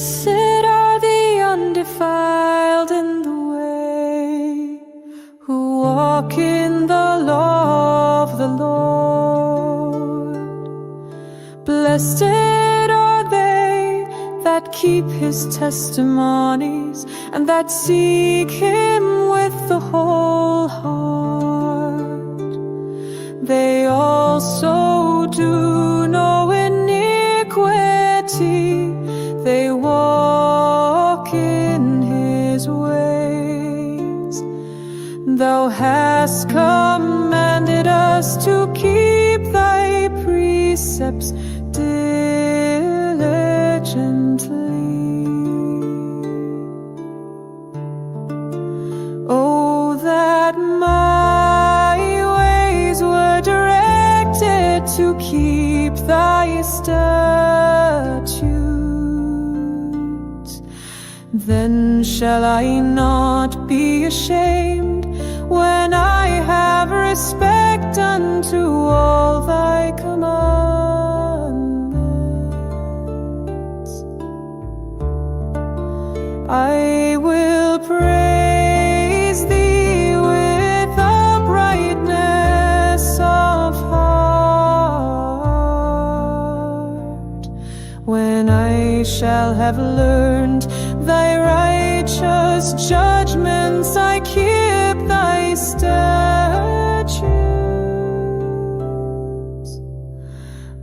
Blessed are the undefiled in the way, who walk in the law of the Lord. Blessed are they that keep his testimonies, and that seek him with the whole heart. They also do no iniquity, they walk in his ways. Thou hast commanded us to keep thy precepts diligently. Oh, that my ways were directed to keep thy statutes. Then shall I not be ashamed, when I have respect unto all thy commandments. I will praise thee with uprightness of heart, when I shall have learned thy righteous judgments. I keep thy statutes.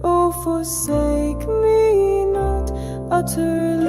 Oh, forsake me not utterly.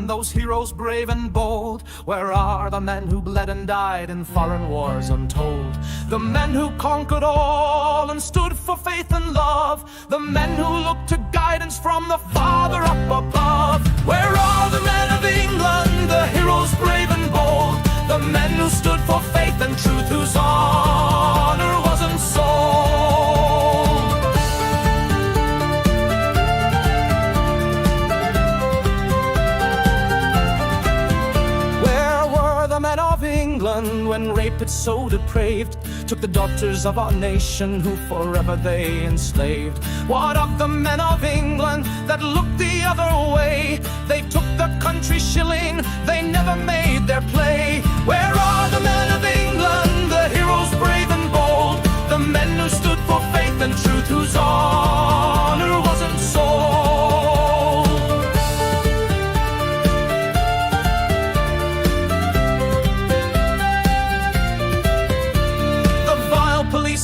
Those heroes brave and bold, where are the men who bled and died in foreign wars untold? The men who conquered all and stood for faith and love, the men who looked to guidance from the Father up above. Where are the men of England, the heroes brave and bold, the men who stood for faith and truth, whose honor wasn't sold? When rape had so depraved, took the daughters of our nation, who forever they enslaved? What of the men of England that looked the other way? They took the country shilling, they never made their play. Where are the men of England, the heroes brave and bold, the men who stood for faith and truth, whose honor wasn't sold?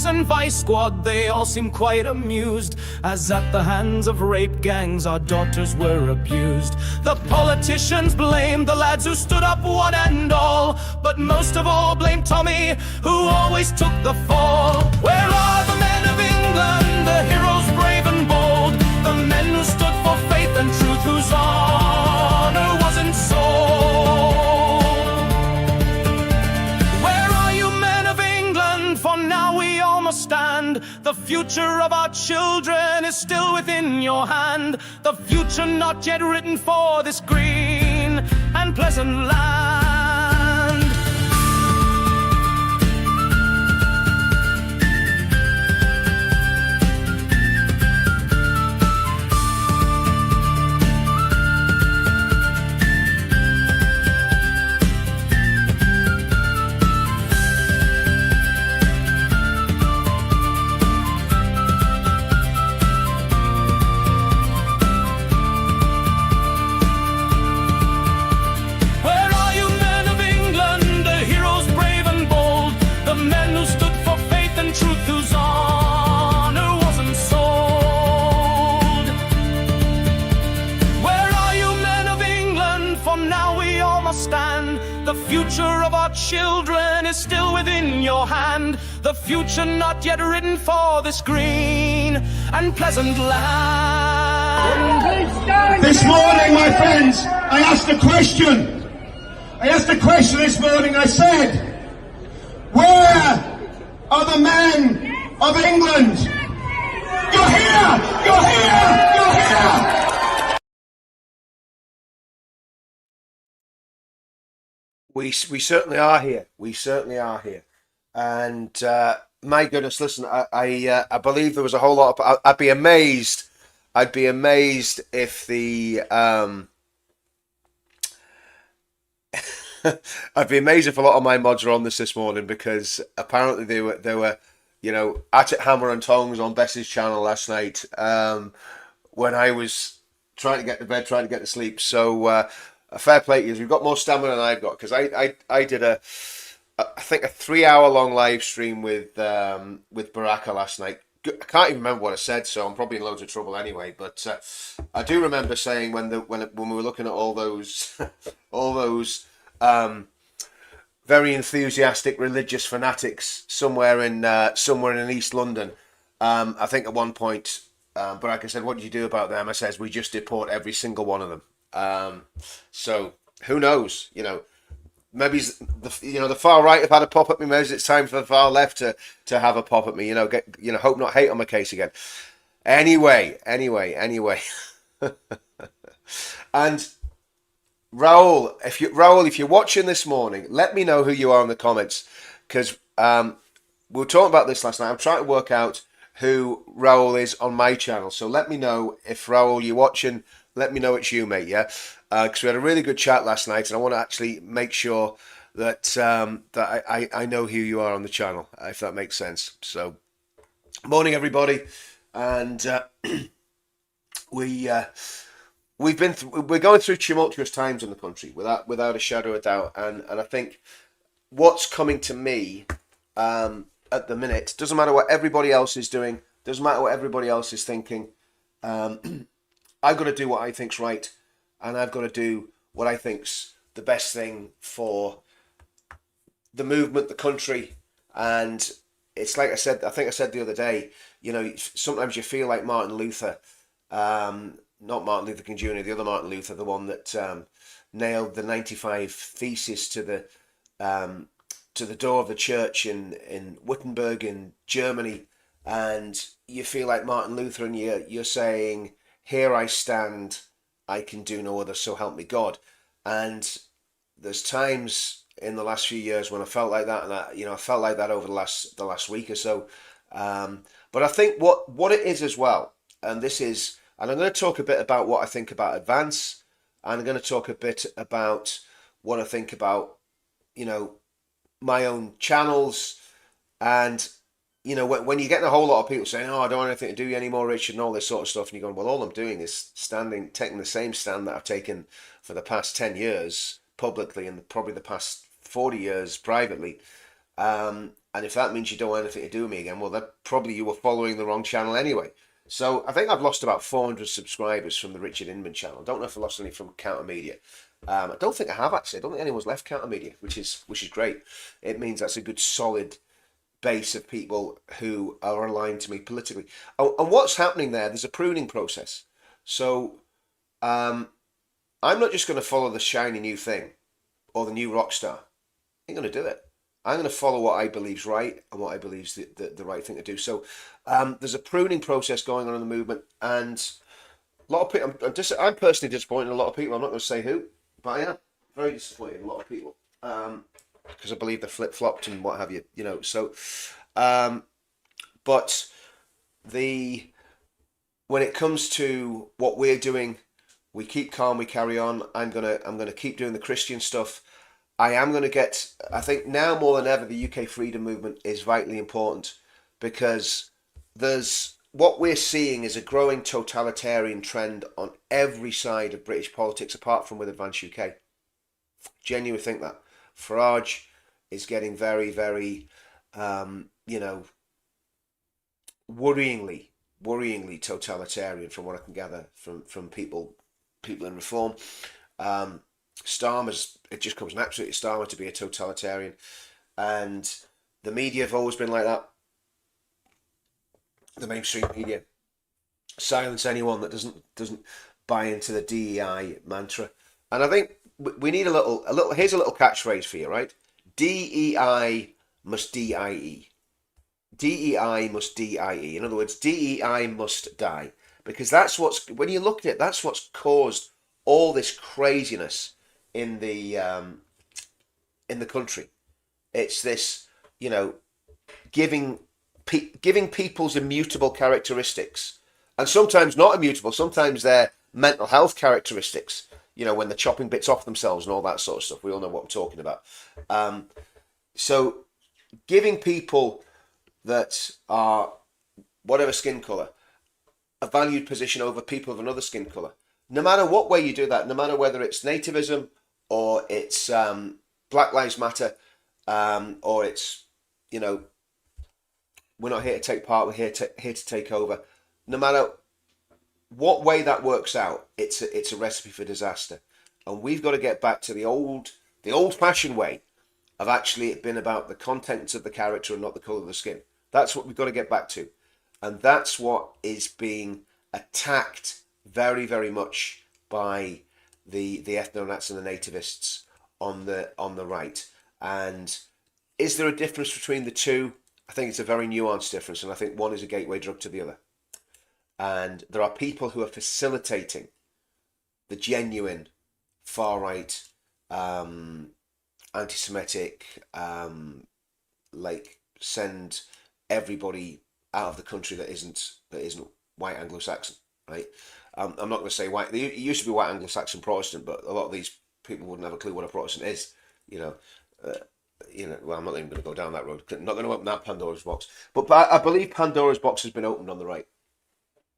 And vice squad, they all seem quite amused, as at the hands of rape gangs our daughters were abused. The politicians blamed the lads who stood up one and all, but most of all blamed Tommy, who always took the fall. Where are the men of England, the heroes brave and bold, the men who stood for faith and truth, whose honor wasn't sold? For now we all must stand. The future of our children is still within your hand. The future not yet written for this green and pleasant land. future of our children is still within your hand. The future not yet written for this green and pleasant land. This morning, my friends, I asked a question. This morning. I said, where are the men of England? You're here! You're here! You're here! We certainly are here. We certainly are here. And my goodness, listen, I believe there was a whole lot of, I'd be amazed if the I'd be amazed if a lot of my mods are on this morning, because apparently they were at it hammer and tongs on Bess's channel last night when I was trying to get to bed, trying to get to sleep. So a fair play to you. You've got more stamina than I've got, because I did I think a 3-hour long live stream with Baraka last night. I can't even remember what I said, so I'm probably in loads of trouble anyway. But I do remember saying when we were looking at all those very enthusiastic religious fanatics somewhere in East London. I think at one point, Baraka said, "What did you do about them?" I says, "We just deport every single one of them." So who knows? Maybe the far right have had a pop at me. Maybe it's time for the far left to have a pop at me. Hope not hate on my case again. Anyway. And Raoul, if you're watching this morning, let me know who you are in the comments, because we were talking about this last night. I'm trying to work out who Raoul is on my channel. So let me know if, Raoul, you're watching. Let me know it's you, mate. Yeah, because we had a really good chat last night, and I want to actually make sure that I know who you are on the channel, if that makes sense. So, morning everybody, and we're going through tumultuous times in the country, without a shadow of doubt, and I think what's coming to me at the minute, doesn't matter what everybody else is doing, doesn't matter what everybody else is thinking. I've got to do what I think's right, and I've got to do what I think's the best thing for the movement, the country. And it's like I said, I think I said the other day, sometimes you feel like Martin Luther, not Martin Luther King Jr., the other Martin Luther, the one that nailed the 95 Theses to the door of the church in Wittenberg in Germany. And you feel like Martin Luther, and you're saying, "Here I stand, I can do no other, so help me God." And there's times in the last few years when I felt like that, and I felt like that over the last week or so. But I think what it is as well, and I'm going to talk a bit about what I think about Advance, and I'm going to talk a bit about what I think about, my own channels, and when you're getting a whole lot of people saying, "Oh, I don't want anything to do with you anymore, Richard," and all this sort of stuff, and you're going, well, all I'm doing is taking the same stand that I've taken for the past 10 years publicly, and probably the past 40 years privately. And if that means you don't want anything to do with me again, well, that probably you were following the wrong channel anyway. So I think I've lost about 400 subscribers from the Richard Inman channel. I don't know if I lost any from Counter Media. I don't think I have, actually. I don't think anyone's left Counter Media, which is great. It means that's a good solid base of people who are aligned to me politically. Oh, and what's happening there's a pruning process. So I'm not just going to follow the shiny new thing or the new rock star. I ain't going to do it. I'm going to follow what I believe's right and what I believe's the right thing to do. So there's a pruning process going on in the movement, and a lot of people, I'm personally disappointed in a lot of people. I'm not going to say who, but I am very disappointed in a lot of people. Because I believe they're flip-flopped and what have you, so but when it comes to what we're doing, we keep calm, we carry on. I'm gonna keep doing the Christian stuff. I think now more than ever, the UK freedom movement is vitally important, because what we're seeing is a growing totalitarian trend on every side of British politics, apart from with Advance UK. Genuinely think that. Farage is getting very, very, worryingly totalitarian, from what I can gather from people in Reform. Starmer's, it just comes naturally to Starmer to be a totalitarian. And the media have always been like that. The mainstream media silence anyone that doesn't buy into the DEI mantra. And I think we need a little. Here's a little catchphrase for you, right? DEI must DIE. DEI must DIE. In other words, DEI must die, because that's what's, when you look at it, that's what's caused all this craziness in the country. It's this, giving people's immutable characteristics, and sometimes not immutable. Sometimes they're mental health characteristics. When they're chopping bits off themselves and all that sort of stuff. We all know what I'm talking about. So giving people that are whatever skin colour a valued position over people of another skin colour, no matter what way you do that, no matter whether it's nativism or it's Black Lives Matter, or it's, we're not here to take part, we're here to take over. No matter what way that works out, it's a recipe for disaster. And we've got to get back to the old-fashioned way of actually it being about the contents of the character and not the colour of the skin. That's what we've got to get back to. And that's what is being attacked very, very much by the ethno-nats and the nativists on the right. And is there a difference between the two? I think it's a very nuanced difference, and I think one is a gateway drug to the other. And there are people who are facilitating the genuine far-right, anti-Semitic, send everybody out of the country that isn't white Anglo-Saxon, right? I'm not going to say white. It used to be white Anglo-Saxon Protestant, but a lot of these people wouldn't have a clue what a Protestant is. Well, I'm not even going to go down that road. I'm not going to open that Pandora's box. But I believe Pandora's box has been opened on the right.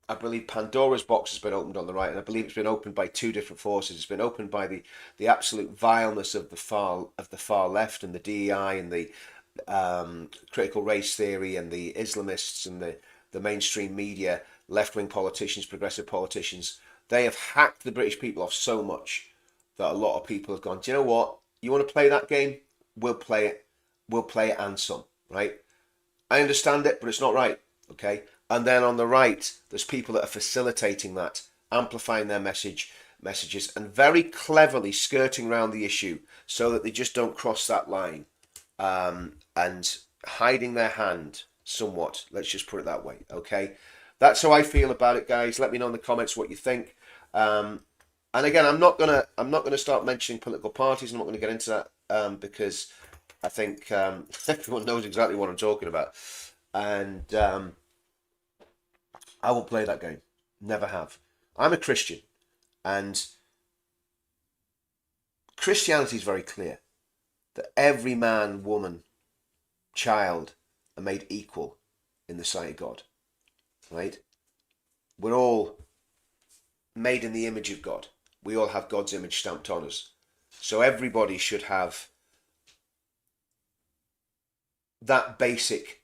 I believe Pandora's box has been opened on the right, and I believe it's been opened by two different forces. It's been opened by the absolute vileness of the far left and the DEI and the critical race theory and the Islamists and the mainstream media, left-wing politicians, progressive politicians. They have hacked the British people off so much that a lot of people have gone, do you know what? You want to play that game? We'll play it. We'll play it and some, right? I understand it, but it's not right, okay? And then on the right, there's people that are facilitating that, amplifying their messages, and very cleverly skirting around the issue so that they just don't cross that line, and hiding their hand somewhat. Let's just put it that way, okay? That's how I feel about it, guys. Let me know in the comments what you think. And again, I'm not gonna start mentioning political parties. I'm not going to get into that because I think everyone knows exactly what I'm talking about, and I won't play that game. Never have. I'm a Christian, and Christianity is very clear that every man, woman, child are made equal in the sight of God. Right? We're all made in the image of God. We all have God's image stamped on us. So everybody should have that basic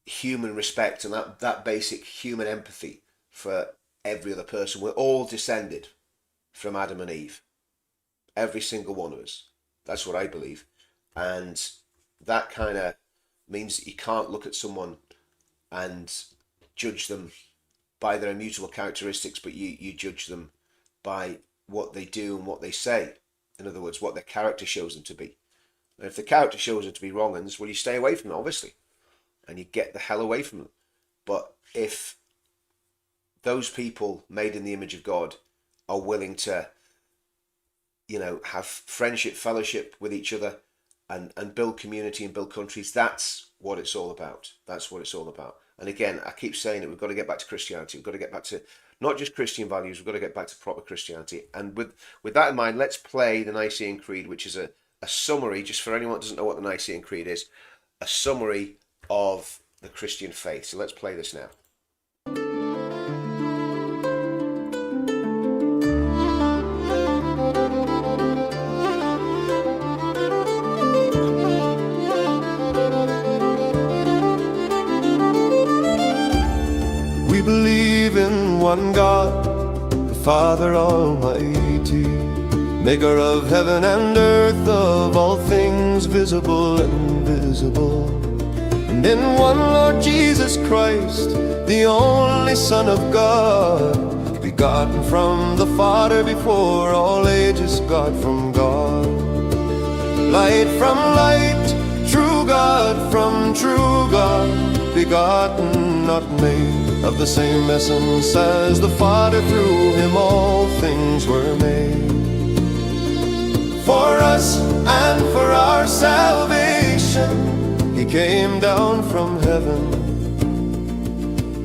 human respect and that basic human empathy for every other person. We're all descended from Adam and Eve. Every single one of us. That's what I believe. And that kind of means that you can't look at someone and judge them by their immutable characteristics, but you judge them by what they do and what they say. In other words, what their character shows them to be. And if the character shows them to be wrong, well, you stay away from them, obviously. And you get the hell away from them. But if those people made in the image of God are willing to, have friendship, fellowship with each other and build community and build countries, that's what it's all about. That's what it's all about. And again, I keep saying it, we've got to get back to Christianity. We've got to get back to not just Christian values, we've got to get back to proper Christianity. And with that in mind, let's play the Nicene Creed, which is a summary, just for anyone that doesn't know what the Nicene Creed is, a summary of the Christian faith. So let's play this now. We believe in one God, the Father Almighty, maker of heaven and earth, of all things visible and invisible. And in one Lord Jesus Christ, the only Son of God, begotten from the Father before all ages, God from God. Light from light, true God from true God, begotten, not made, of the same essence as the Father, through him all things were made. For us and for our salvation, he came down from heaven.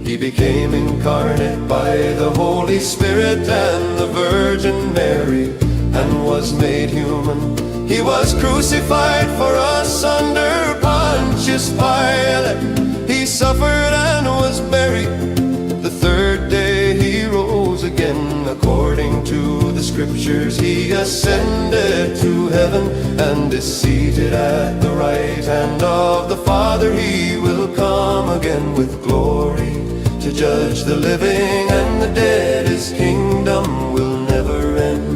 He became incarnate by the Holy Spirit and the Virgin Mary, and was made human. He was crucified for us under Pontius Pilate. He suffered and was buried. The third day he rose again. According to the scriptures, he ascended to heaven and is seated at the right hand of the Father. He will come again with glory to judge the living and the dead. His kingdom will never end.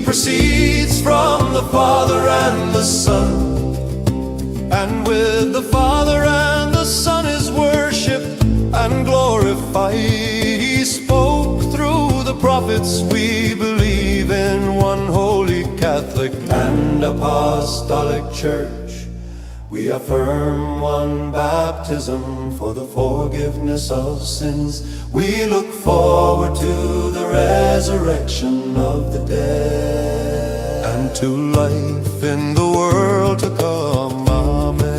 Proceeds from the Father and the Son, and with the Father and the Son is worshipped and glorified. He spoke through the prophets. We believe in one holy Catholic and Apostolic Church. We affirm one baptism for the forgiveness of sins. We look forward to the resurrection of the dead, and to life in the world to come. Amen.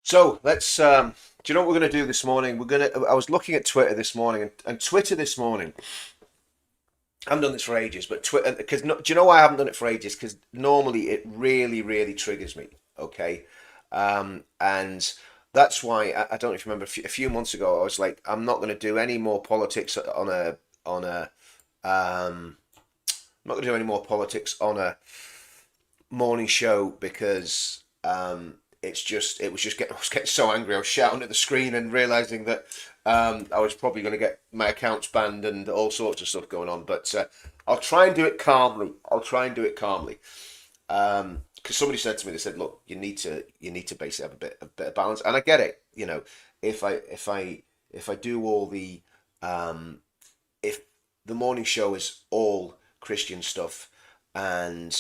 So let's. Do you know what we're going to do this morning? I was looking at Twitter this morning, and Twitter this morning. I haven't done this for ages, but Twitter. Because do you know why I haven't done it for ages? Because normally it really, really triggers me. Okay, and that's why I don't know if you remember a few months ago I was like, I'm not going to do any more politics on a. I'm not going to do any more politics on a morning show because. I was getting so angry. I was shouting at the screen and realizing that I was probably going to get my accounts banned and all sorts of stuff going on. But I'll try and do it calmly. Because somebody said to me, they said, "Look, you need to basically have a bit of balance." And I get it. You know, if I do all the if the morning show is all Christian stuff and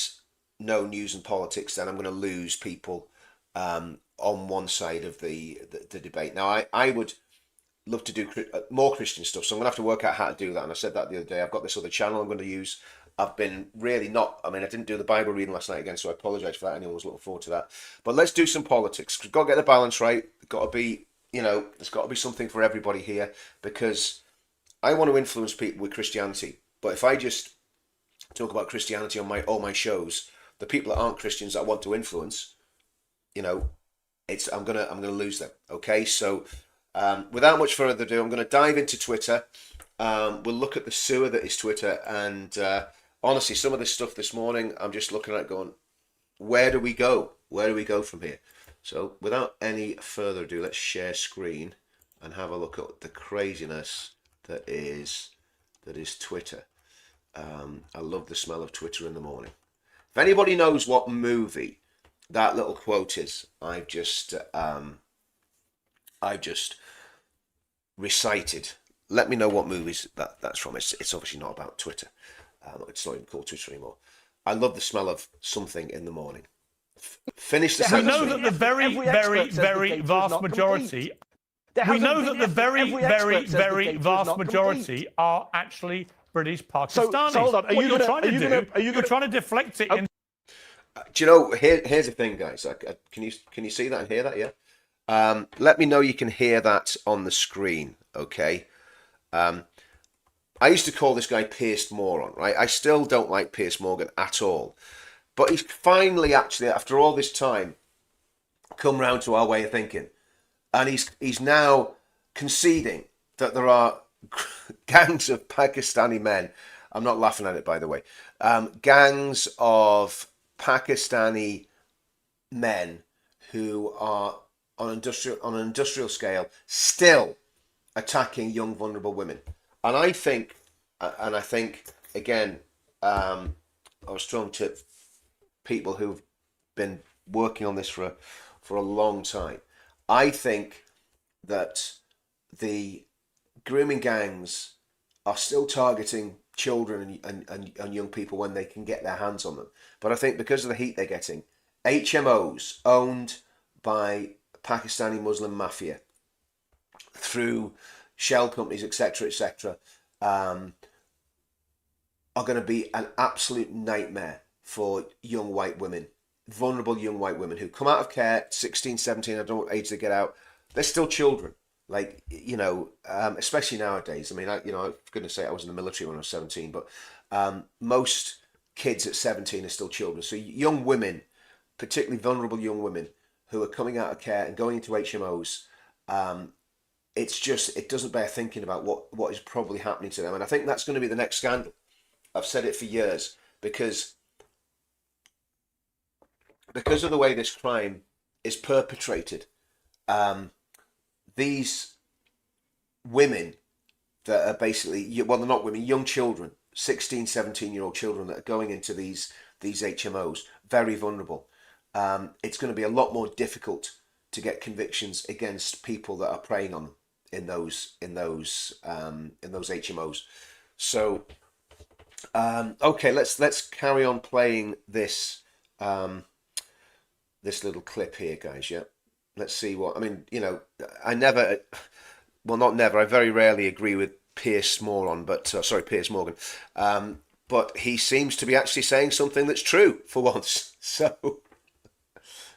no news and politics, then I'm going to lose people. On one side of the debate. Now, I would love to do more Christian stuff, so I'm going to have to work out how to do that. And I said that the other day. I've got this other channel I'm going to use. I've been really not, I didn't do the Bible reading last night again, so I apologise for that. Anyone was looking forward to that. But let's do some politics. We've got to get the balance right. It's got to be, there's got to be something for everybody here, because I want to influence people with Christianity. But if I just talk about Christianity on all my shows, the people that aren't Christians that I want to influence, I'm gonna lose them. Okay, so without much further ado, I'm gonna dive into Twitter. We'll look at the sewer that is Twitter, and honestly, some of this stuff this morning, I'm just looking at it going, where do we go? Where do we go from here? So without any further ado, let's share screen and have a look at the craziness that is Twitter. I love the smell of Twitter in the morning. If anybody knows what movie that little quote is, I've just recited. Let me know what movies that's from. It's obviously not about Twitter. It's not even called Twitter anymore. I love the smell of something in the morning. Finish the We sentence. know that the very, very, very vast majority. We know that the very, very, very vast majority are actually British Pakistanis. So hold on. You're trying to deflect it. Do you know? Here's the thing, guys. Can you see that and hear that? Yeah. Let me know you can hear that on the screen. Okay. I used to call this guy Piers Moron, right? I still don't like Piers Morgan at all. But he's finally, actually, after all this time, come round to our way of thinking. And he's now conceding that there are gangs of Pakistani men. I'm not laughing at it, by the way. Gangs of Pakistani men who are on an industrial scale still attacking young, vulnerable women. And I think again, I was talking to people who've been working on this for a long time. I think that the grooming gangs are still targeting children and young people when they can get their hands on them. But I think because of the heat they're getting, HMOs owned by Pakistani Muslim mafia through shell companies, etc., are going to be an absolute nightmare for young white women, vulnerable young white women who come out of care, 16, 17, I don't know what age they get out. They're still children. Like, especially nowadays. I mean, for goodness sake, I was in the military when I was 17, but most kids at 17 are still children. So young women, particularly vulnerable young women who are coming out of care and going into HMOs, it doesn't bear thinking about what is probably happening to them. And I think that's going to be the next scandal. I've said it for years because of the way this crime is perpetrated. These women that are basically, well, they're not women, young children, 16, 17-year-old children that are going into these HMOs, very vulnerable. It's going to be a lot more difficult to get convictions against people that are preying on them in those HMOs. So, okay, let's carry on playing this this little clip here, guys. Yeah. Let's see what, I mean, I very rarely agree with Piers Morgan, but he seems to be actually saying something that's true for once. So,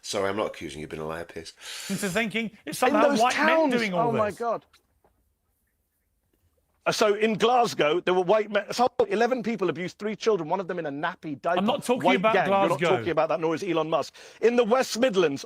sorry, I'm not accusing you of being a liar, Piers. Into thinking it's somehow white men doing all this. Oh my God. So in Glasgow, there were white men. So 11 people abused 3 children, one of them in a nappy diaper. I'm not talking white about gang. Glasgow. You're not talking about that, nor is Elon Musk. In the West Midlands,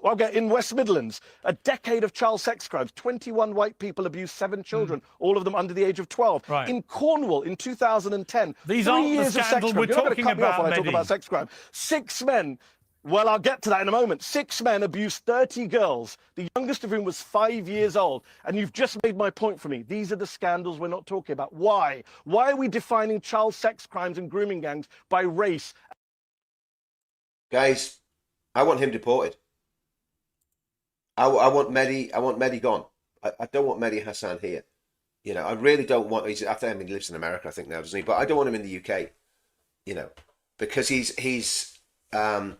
a decade of child sex crimes. 21 white people abused 7 children, all of them under the age of 12. Right. In Cornwall, in 2010, These 3 aren't the years of sex scandals crime. we're You're not gonna talking cut me off about, when I talk Mehdi. about sex crime. 6 men. Well, I'll get to that in a moment. 6 men abused 30 girls, the youngest of whom was 5 years old. And you've just made my point for me. These are the scandals we're not talking about. Why? Why are we defining child sex crimes and grooming gangs by race? Guys, I want him deported. I want Mehdi gone. I don't want Mehdi Hassan here. I really don't want. He lives in America, I think now, doesn't he? But I don't want him in the UK. Because he's an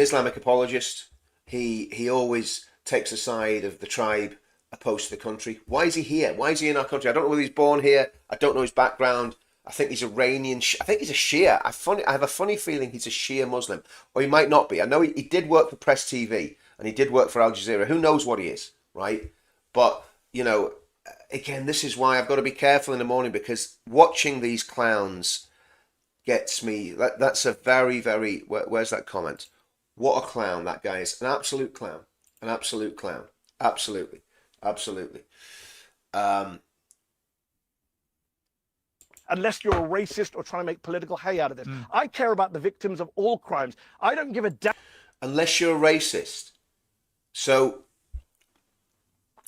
Islamic apologist. He always takes the side of the tribe opposed to the country. Why is he here? Why is he in our country? I don't know whether he's born here. I don't know his background. I think he's Iranian. I think he's a Shia. I have a funny feeling he's a Shia Muslim. Or he might not be. I know he did work for Press TV and he did work for Al Jazeera. Who knows what he is, right? But, again, this is why I've got to be careful in the morning, because watching these clowns gets me. That's a very, very, where's that comment? What a clown that guy is. An absolute clown. An absolute clown. Absolutely. Absolutely. Unless you're a racist or trying to make political hay out of this. I care about the victims of all crimes. I don't give a damn. Unless you're a racist. So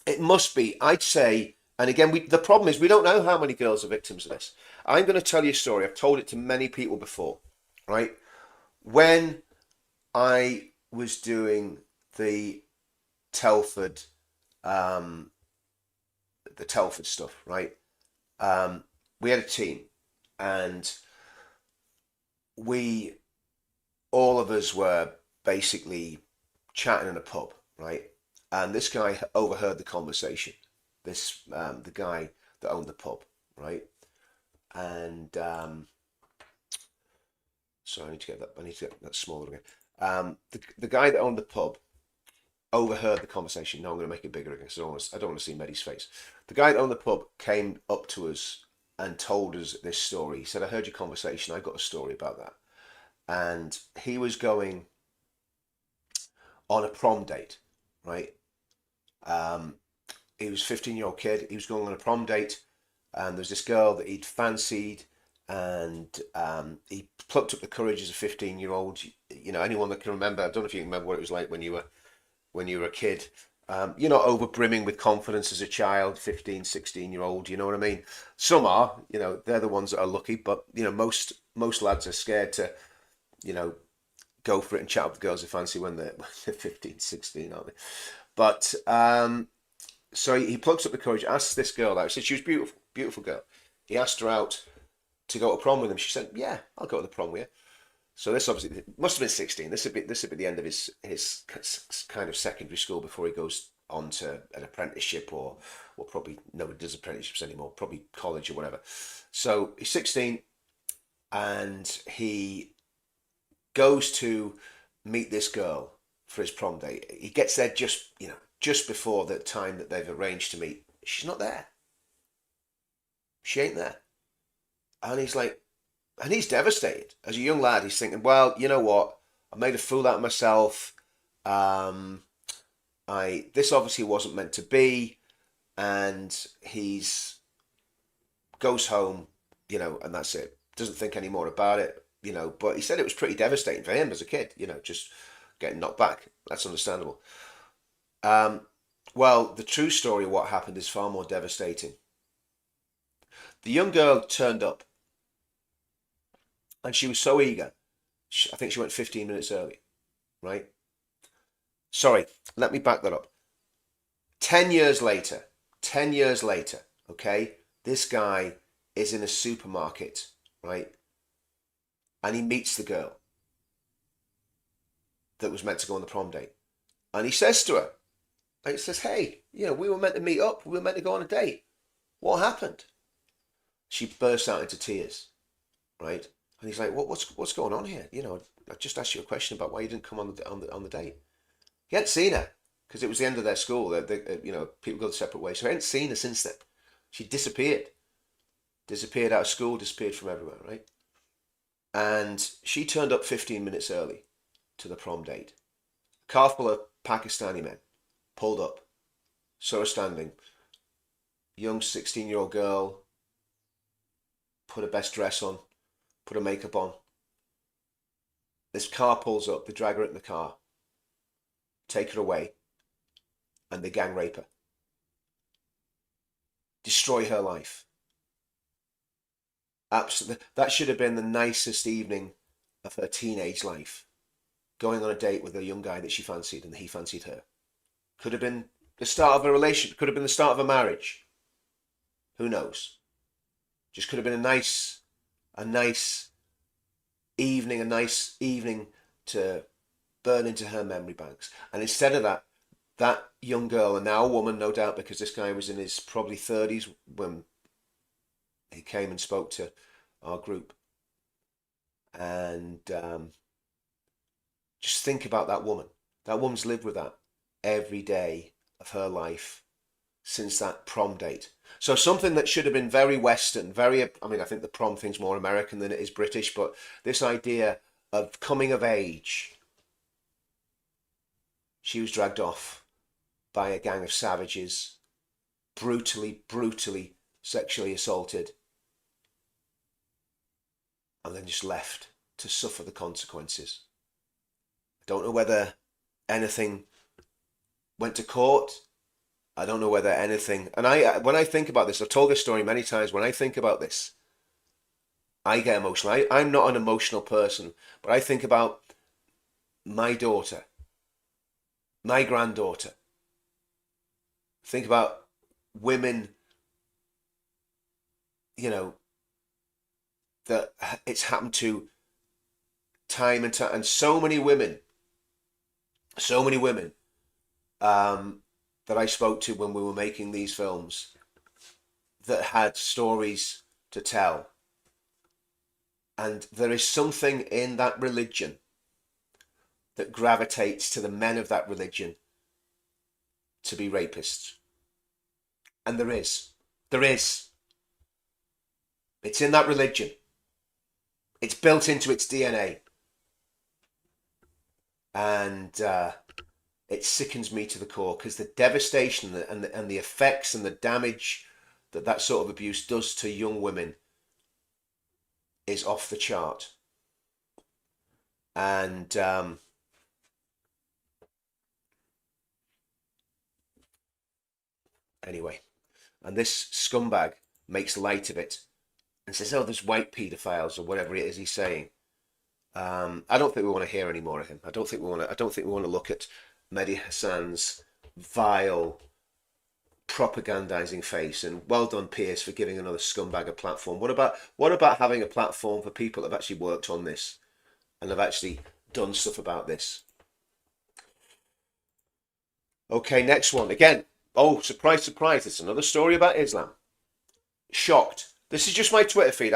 it must be, I'd say, and again, the problem is we don't know how many girls are victims of this. I'm going to tell you a story. I've told it to many people before, right? when I was doing the Telford, stuff, right? We had a team, and all of us were basically chatting in a pub, right? And this guy overheard the conversation. The guy that owned the pub, right? And sorry, I need to get that smaller again. The guy that owned the pub overheard the conversation. No, I'm going to make it bigger again. So I don't want to see Medi's face. The guy that owned the pub came up to us and told us this story. He said, "I heard your conversation. I've got a story about that." And he was going on a prom date, right? He was a 15-year-old kid. He was going on a prom date, and there's this girl that he'd fancied, and he plucked up the courage as a 15-year-old. You know, anyone that can remember, I don't know if you can remember what it was like when you were a kid. You're not over brimming with confidence as a child, 15, 16-year-old, you know what I mean? Some are, you know, they're the ones that are lucky, but, you know, most lads are scared to, you know, go for it and chat with the girls they fancy when they're 15, 16, aren't they? But, so he plucks up the courage, asks this girl out. He said she was beautiful, beautiful girl. He asked her out to go to prom with him. She said, "Yeah, I'll go to the prom with you." So this obviously must have been 16. This would be the end of his kind of secondary school before he goes on to an apprenticeship or probably nobody does apprenticeships anymore, probably college or whatever. So he's 16 and he goes to meet this girl for his prom date. He gets there just before the time that they've arranged to meet. She's not there. She ain't there. And he's like, and he's devastated. As a young lad, he's thinking, well, you know what? I made a fool out of myself. This obviously wasn't meant to be. And he's goes home, you know, and that's it. Doesn't think any more about it, you know. But he said it was pretty devastating for him as a kid, you know, just getting knocked back. That's understandable. Well, the true story of what happened is far more devastating. The young girl turned up. And she was so eager. I think she went 15 minutes early, right? Sorry, let me back that up. 10 years later, okay, this guy is in a supermarket, right? And he meets the girl that was meant to go on the prom date. And he says to her, and he says, "Hey, you know, we were meant to meet up. We were meant to go on a date. What happened?" She bursts out into tears, right? And he's like, "What's going on here? You know, I just asked you a question about why you didn't come on the date." He hadn't seen her because it was the end of their school. You know, people go separate ways. So he hadn't seen her since then. She disappeared out of school, disappeared from everywhere, right? And she turned up 15 minutes early to the prom date. A car full of Pakistani men pulled up, saw her standing. Young 16-year-old girl, put her best dress on, put her makeup on. This car pulls up, they drag her in the car, take her away, and they gang rape her. Destroy her life. Absolutely. That should have been the nicest evening of her teenage life. Going on a date with a young guy that she fancied and he fancied her. Could have been the start of a relationship, could have been the start of a marriage. Who knows? Just could have been a nice evening to burn into her memory banks. And instead of that, that young girl, and now a woman, no doubt, because this guy was in his probably 30s when he came and spoke to our group. And just think about that woman. That woman's lived with that every day of her life since that prom date. So something that should have been very Western, I think the prom thing's more American than it is British, but this idea of coming of age. She was dragged off by a gang of savages, brutally sexually assaulted, and then just left to suffer the consequences. I don't know whether anything went to court. I don't know whether anything, and when I think about this, I've told this story many times, when I think about this, I get emotional. I'm not an emotional person, but I think about my daughter, my granddaughter. Think about women, you know, that it's happened to time and time, and so many women that I spoke to when we were making these films that had stories to tell. And there is something in that religion that gravitates to the men of that religion to be rapists. And there is. It's in that religion. It's built into its DNA. And it sickens me to the core, because the devastation and the effects and the damage that sort of abuse does to young women is off the chart. And anyway, and this scumbag makes light of it and says, oh, there's white paedophiles or whatever it is he's saying. I don't think we want to hear any more of him. I don't think we want to look at Mehdi Hassan's vile propagandizing face. And well done, Piers, for giving another scumbag a platform. What about having a platform for people that have actually worked on this and have actually done stuff about this? Okay, next one. Again, oh, surprise, surprise, it's another story about Islam. Shocked. This is just my Twitter feed.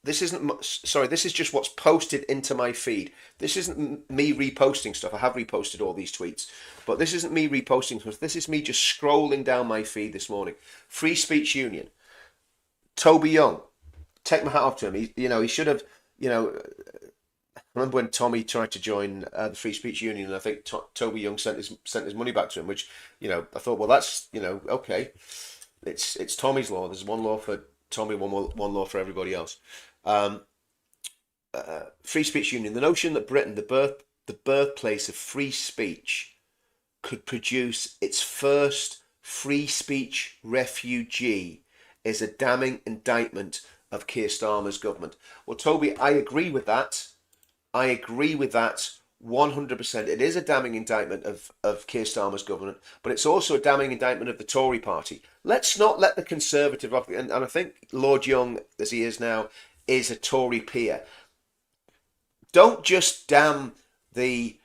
This is just what's posted into my feed. This isn't me reposting stuff. I have reposted all these tweets, but this isn't me reposting stuff. This is me just scrolling down my feed this morning. Free Speech Union. Toby Young. Take my hat off to him. He should have, I remember when Tommy tried to join the Free Speech Union, and I think Toby Young sent his money back to him, which, I thought, well, that's, okay. It's Tommy's law. There's one law for Tommy, one law for everybody else. Free Speech Union. The notion that Britain, the birthplace of free speech, could produce its first free speech refugee is a damning indictment of Keir Starmer's government. Well, Toby, I agree with that. 100%. It is a damning indictment of Keir Starmer's government, but it's also a damning indictment of the Tory party. Let's not let the Conservative, and I think Lord Young, as he is now, is a Tory peer. Don't just damn the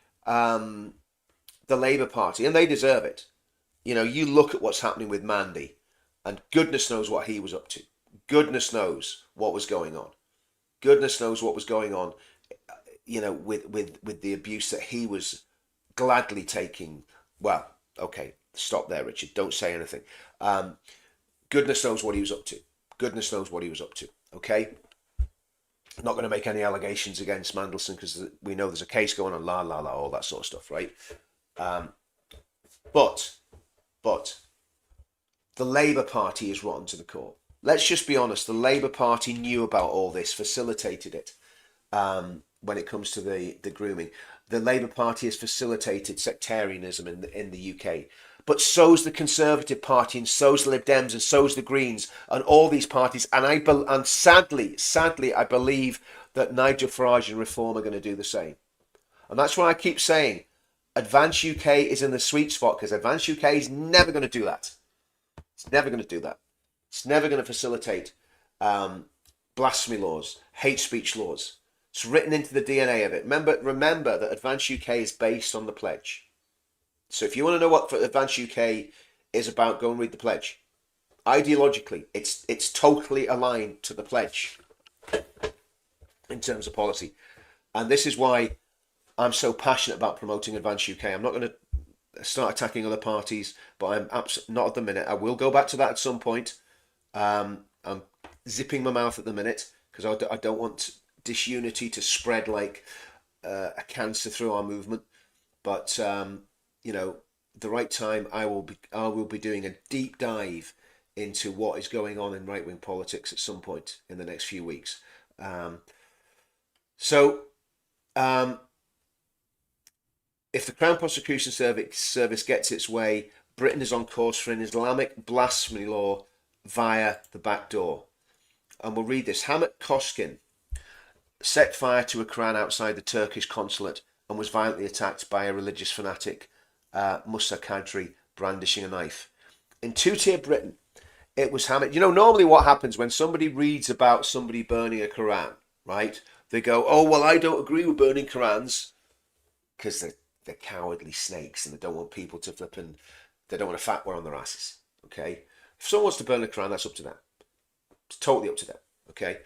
Labour Party, and they deserve it. You look at what's happening with Mandy, and goodness knows what he was up to. Goodness knows what was going on. With the abuse that he was gladly taking. Well, okay, stop there, Richard. Don't say anything. Goodness knows what he was up to. Okay? I'm not going to make any allegations against Mandelson, because we know there's a case going on, all that sort of stuff, right? But the Labour Party is rotten to the core. Let's just be honest. The Labour Party knew about all this, facilitated it. When it comes to the grooming, the Labour Party has facilitated sectarianism in the UK, but so's the Conservative Party, and so's the Lib Dems, and so's the Greens, and all these parties. And sadly, I believe that Nigel Farage and Reform are going to do the same. And that's why I keep saying Advance UK is in the sweet spot, because Advance UK is never going to do that. It's never going to do that. It's never going to facilitate blasphemy laws, hate speech laws. It's written into the DNA of it. Remember that Advance UK is based on the pledge. So if you want to know what Advance UK is about, go and read the pledge. Ideologically, it's totally aligned to the pledge in terms of policy. And this is why I'm so passionate about promoting Advance UK. I'm not going to start attacking other parties, but I'm absolutely not at the minute. I will go back to that at some point. I'm zipping my mouth at the minute, because I don't want disunity to spread like a cancer through our movement. But the right time, I will be doing a deep dive into what is going on in right-wing politics at some point in the next few weeks. If the Crown Prosecution Service gets its way, Britain is on course for an Islamic blasphemy law via the back door. and we'll read this. Hamit Koskin set fire to a Quran outside the Turkish consulate and was violently attacked by a religious fanatic, Musa Kadri, brandishing a knife. In two-tier Britain, it was Hamit. You know, normally what happens when somebody reads about somebody burning a Quran, right? They go, oh, well, I don't agree with burning Qurans, because they're cowardly snakes and they don't want people to flip, and they don't want a fatwa on their asses, okay? If someone wants to burn a Quran, that's up to them. It's totally up to them, okay?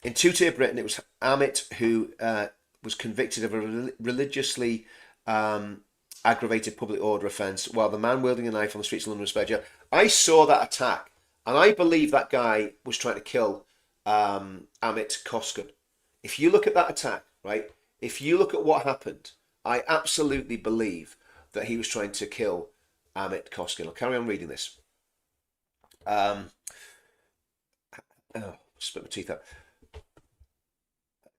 In two-tier Britain, it was Amit who was convicted of a religiously aggravated public order offence, while the man wielding a knife on the streets of London was spared jail. I saw that attack, and I believe that guy was trying to kill Amit Koskin. If you look at that attack, right, if you look at what happened, I absolutely believe that he was trying to kill Amit Koskin. I'll carry on reading this. Split my teeth out.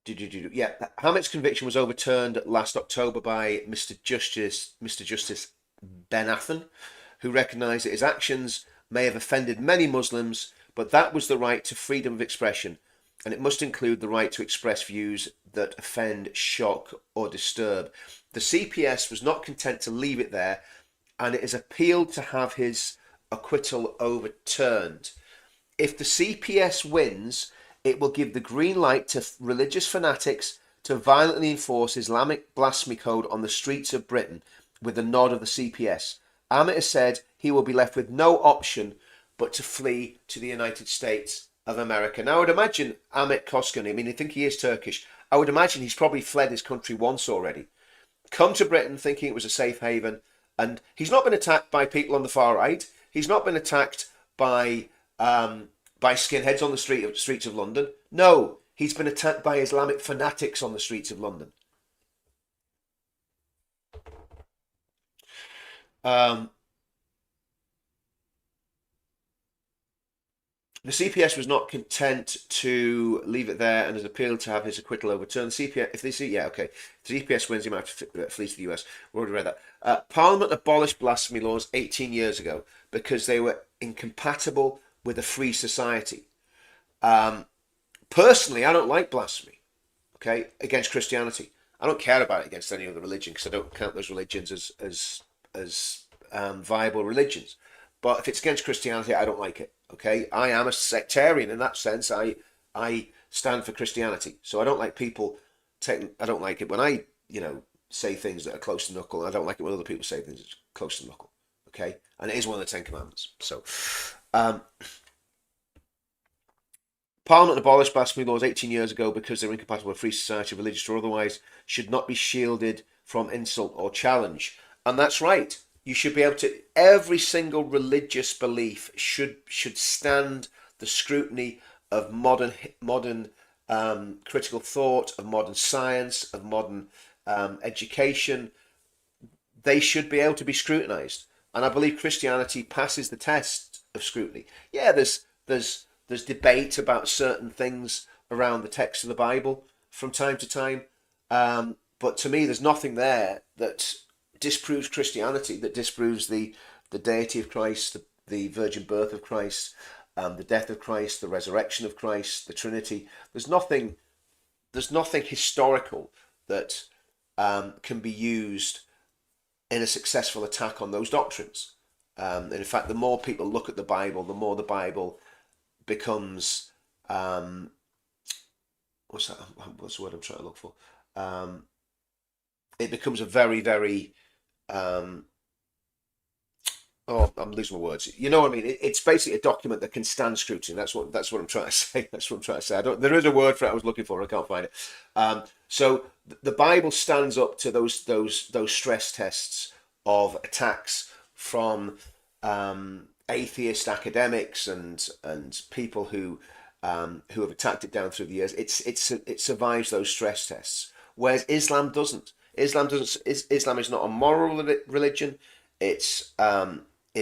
Yeah, Hamit's conviction was overturned last October by Mr. Justice Benathan, who recognised that his actions may have offended many Muslims, but that was the right to freedom of expression, and it must include the right to express views that offend, shock, or disturb. The CPS was not content to leave it there, and it has appealed to have his acquittal overturned. If the CPS wins, it will give the green light to religious fanatics to violently enforce Islamic blasphemy code on the streets of Britain with the nod of the CPS. Amit has said he will be left with no option but to flee to the United States of America. Now, I would imagine Amit Koskin, I mean, I think he is Turkish. I would imagine he's probably fled his country once already. Come to Britain thinking it was a safe haven, and he's not been attacked by people on the far right. He's not been attacked by skinheads on the streets of London. No, he's been attacked by Islamic fanatics on the streets of London. The CPS was not content to leave it there and has appealed to have his acquittal overturned. The CPS, if the CPS wins, he might have to flee to the US. We already read that. Parliament abolished blasphemy laws 18 years ago because they were incompatible with a free society. Personally, I don't like blasphemy, okay, against Christianity. I don't care about it against any other religion because I don't count those religions as viable religions. But if it's against Christianity, I don't like it. Okay, I am a sectarian in that sense. I stand for Christianity, so I don't like people I don't like it when I say things that are close to knuckle. I don't like it when other people say things that are close to knuckle. Okay, and it is one of the Ten Commandments. So, Parliament abolished blasphemy laws 18 years ago because they're incompatible with free society, religious or otherwise, should not be shielded from insult or challenge, and that's right. You should be able to. Every single religious belief should stand the scrutiny of modern critical thought, of modern science, of modern education. They should be able to be scrutinized, and I believe Christianity passes the test of scrutiny. Yeah, there's debate about certain things around the text of the Bible from time to time, but to me, there's nothing there that disproves Christianity, that disproves the deity of Christ, the virgin birth of Christ, the death of Christ, the resurrection of Christ, the Trinity. There's nothing historical that can be used in a successful attack on those doctrines. And in fact, the more people look at the Bible, the more the Bible becomes what's the word I'm trying to look for? It becomes a very, very I'm losing my words. You know what I mean? It's basically a document that can stand scrutiny. That's what I'm trying to say. That's what I'm trying to say. There is a word for it I was looking for. I can't find it. So the Bible stands up to those stress tests of attacks from atheist academics and people who have attacked it down through the years. It survives those stress tests, whereas Islam doesn't. Islam is not a moral religion. It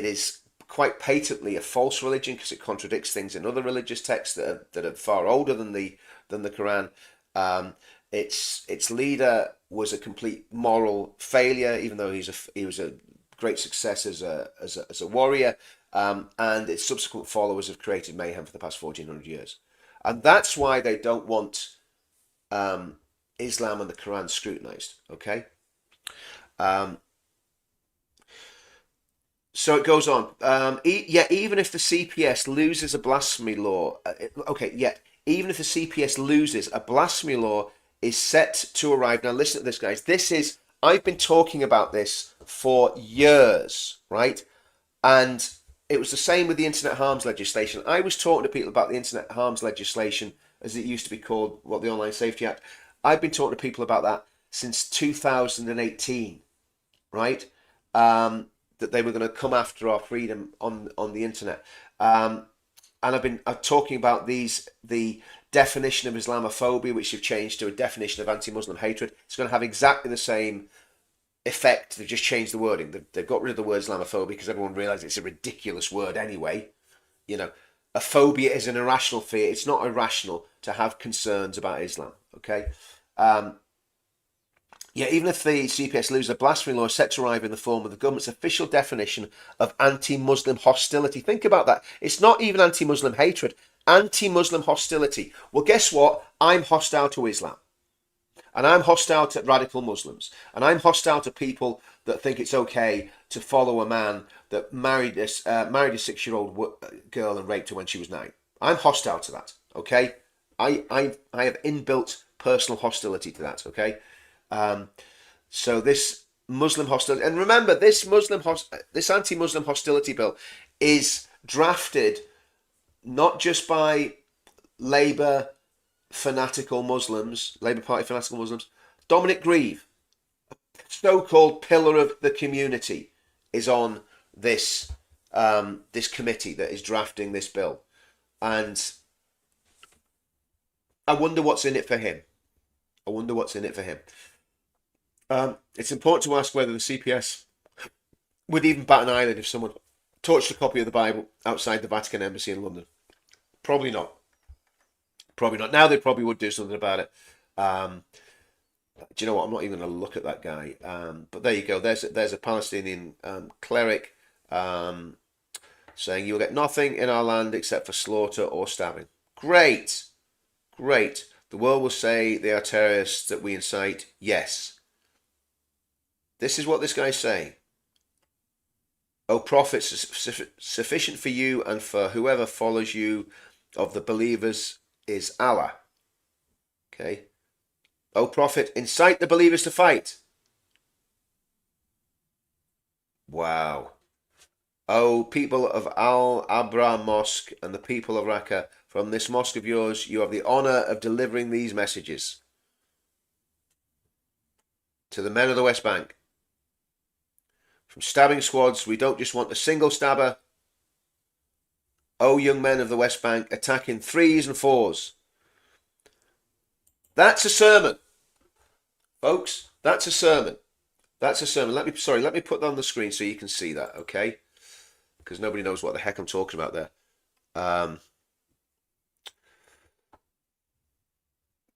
is quite patently a false religion because it contradicts things in other religious texts that are far older than the Quran. Its leader was a complete moral failure, even though he was a great success as a warrior. and its subsequent followers have created mayhem for the past 1400 years. And that's why they don't want Islam and the Quran scrutinized, okay? So it goes on. Even if the CPS loses a blasphemy law, even if the CPS loses, a blasphemy law is set to arrive. Now listen to this, guys. I've been talking about this for years, right? And it was the same with the internet harms legislation. I was talking to people about the internet harms legislation, as it used to be called, the Online Safety Act. I've been talking to people about that since 2018, right? That they were going to come after our freedom on the internet. And I've been talking about the definition of Islamophobia, which they've changed to a definition of anti-Muslim hatred. It's going to have exactly the same effect. They've just changed the wording. They've got rid of the word Islamophobia because everyone realizes it's a ridiculous word anyway. You know, a phobia is an irrational fear. It's not irrational to have concerns about Islam, okay? Even if the CPS loses, a blasphemy law is set to arrive in the form of the government's official definition of anti-Muslim hostility. Think about that. It's not even anti-Muslim hatred, anti-Muslim hostility. Well, guess what? I'm hostile to Islam. And I'm hostile to radical Muslims. And I'm hostile to people that think it's okay to follow a man that married a 6-year-old girl and raped her when she was 9. I'm hostile to that, okay? I have inbuilt personal hostility to that, okay? So this Muslim hostility, and remember, this anti-Muslim hostility bill is drafted not just by Labour fanatical Muslims, Labour Party fanatical Muslims. Dominic Grieve, so-called pillar of the community, is on this this committee that is drafting this bill, and I wonder what's in it for him. It's important to ask whether the CPS would even bat an eyelid if someone torched a copy of the Bible outside the Vatican Embassy in London. Probably not. Now they probably would do something about it. Do you know what? I'm not even going to look at that guy. But there you go. There's a Palestinian cleric saying, "You will get nothing in our land except for slaughter or stabbing." Great. The world will say they are terrorists that we incite. Yes. This is what this guy's saying. "O prophets, sufficient for you and for whoever follows you of the believers is Allah." Okay. "O prophet, incite the believers to fight." Wow. "O people of Al-Abra Mosque and the people of Raqqa, from this mosque of yours, you have the honor of delivering these messages to the men of the West Bank. From stabbing squads, we don't just want a single stabber. O young men of the West Bank, attack in 3s and 4s. That's a sermon, folks. That's a sermon. Let me put that on the screen so you can see that, okay? Because nobody knows what the heck I'm talking about there.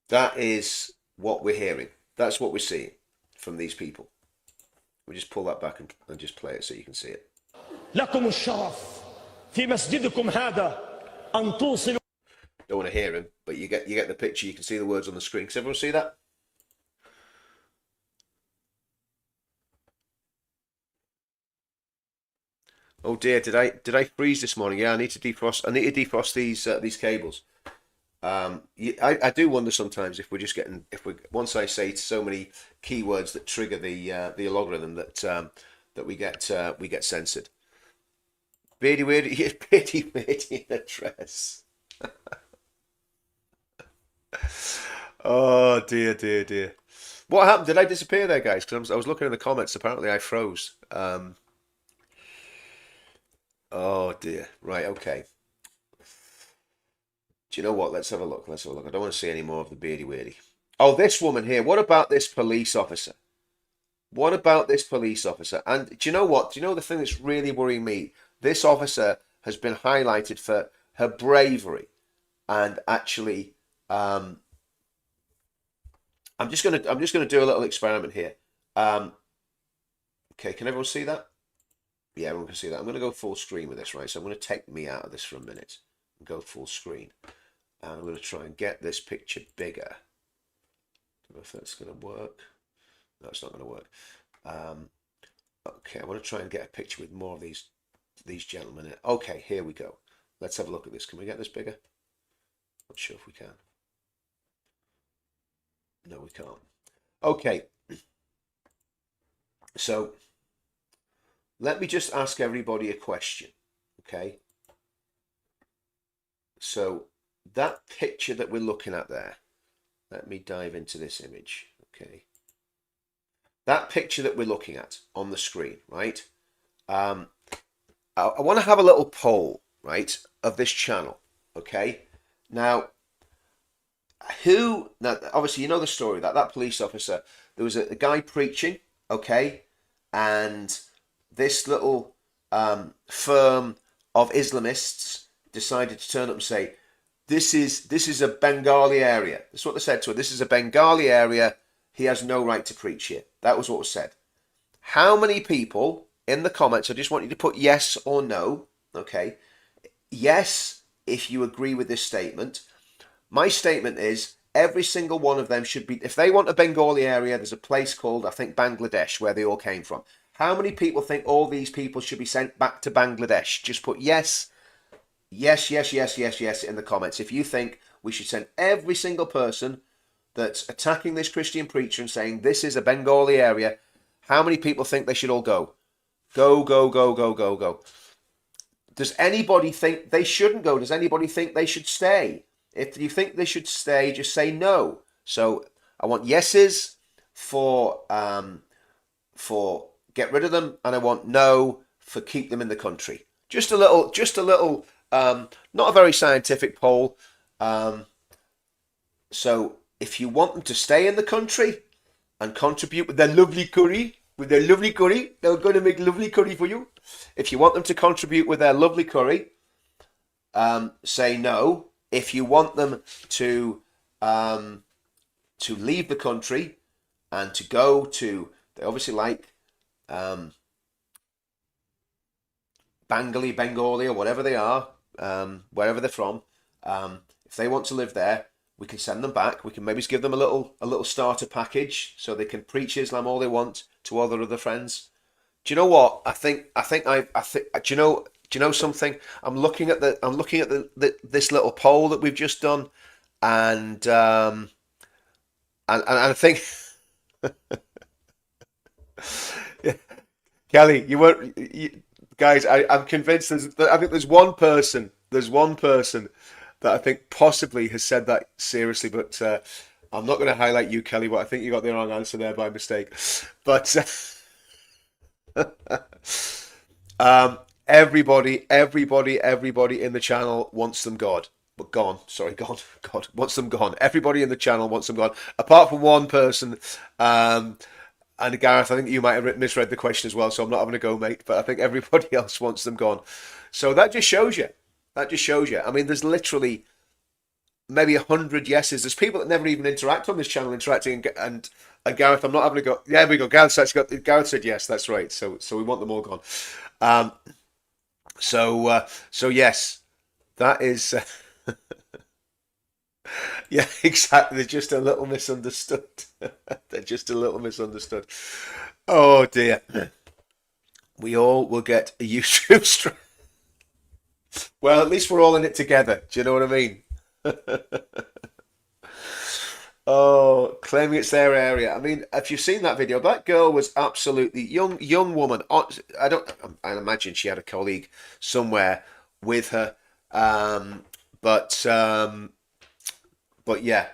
That is what we're hearing. That's what we're seeing from these people. We just pull that back and just play it so you can see it. لكم الشرف في مسجدكم هذا أن توصلوا. Don't want to hear him, but you get the picture. You can see the words on the screen. Can everyone see that? Oh dear, did I freeze this morning? Yeah, I need to defrost. I need to defrost these cables. I do wonder sometimes if we're just getting, once I say so many keywords that trigger the algorithm that we get censored. Beardy in a dress. Oh dear. What happened? Did I disappear there, guys? Because I was looking in the comments. Apparently I froze. Oh dear. Right, okay. Do you know what? Let's have a look. I don't want to see any more of the beardy weirdy. Oh, this woman here. What about this police officer? And do you know what? Do you know the thing that's really worrying me? This officer has been highlighted for her bravery, and actually, I'm just gonna do a little experiment here. Okay, can everyone see that? Yeah, everyone can see that. I'm going to go full screen with this, right? So I'm going to take me out of this for a minute and go full screen. And I'm going to try and get this picture bigger. I don't know if that's going to work. No, it's not going to work. Okay, I want to try and get a picture with more of these gentlemen in it. Okay, here we go. Let's have a look at this. Can we get this bigger? Not sure if we can. No, we can't. Okay. So let me just ask everybody a question. Okay. So that picture that we're looking at there, let me dive into this image. Okay. That picture that we're looking at on the screen, right? I want to have a little poll, right, of this channel. Okay. Now, now obviously you know the story that police officer, there was a guy preaching, okay, and this little firm of Islamists decided to turn up and say, this is a Bengali area. That's what they said to her. This is a Bengali area. He has no right to preach here. That was what was said. How many people in the comments, I just want you to put yes or no, okay? Yes, if you agree with this statement. My statement is every single one of them should be, if they want a Bengali area, there's a place called, I think, Bangladesh, where they all came from. How many people think all these people should be sent back to Bangladesh? Just put yes, yes, yes, yes, yes, yes in the comments. If you think we should send every single person that's attacking this Christian preacher and saying this is a Bengali area, how many people think they should all go? Go, go, go, go, go, go. Does anybody think they shouldn't go? Does anybody think they should stay? If you think they should stay, just say no. So I want yeses for get rid of them, and I want no for keep them in the country. Just a little, not a very scientific poll. So if you want them to stay in the country and contribute with their lovely curry, they're going to make lovely curry for you. If you want them to contribute with their lovely curry, say no. If you want them to leave the country and to go to, they obviously like Bengali or whatever they are, wherever they're from. If they want to live there, we can send them back. We can maybe give them a little starter package so they can preach Islam all they want to all their other friends. Do you know what? I think. Do you know something? I'm looking at this little poll that we've just done, and I think Kelly, you weren't. Guys, I'm convinced. I think there's one person. That I think possibly has said that seriously, but I'm not going to highlight you, Kelly. But I think you got the wrong answer there by mistake. But everybody in the channel wants them gone. But gone. Sorry, gone. God wants them gone. Everybody in the channel wants them gone, apart from one person. And Gareth, I think you might have misread the question as well, so I'm not having a go, mate. But I think everybody else wants them gone. So that just shows you. I mean, there's literally maybe 100 yeses. There's people that never even interact on this channel interacting. And Gareth, I'm not having a go. Yeah, there we go. Gareth said yes. That's right. So we want them all gone. So yes, that is. Yeah, exactly. They're just a little misunderstood. Oh dear. We all will get a YouTube stream. Well, at least we're all in it together. Do you know what I mean? Oh, claiming it's their area. I mean, if you've seen that video, that girl was absolutely young woman. I imagine she had a colleague somewhere with her. But yeah.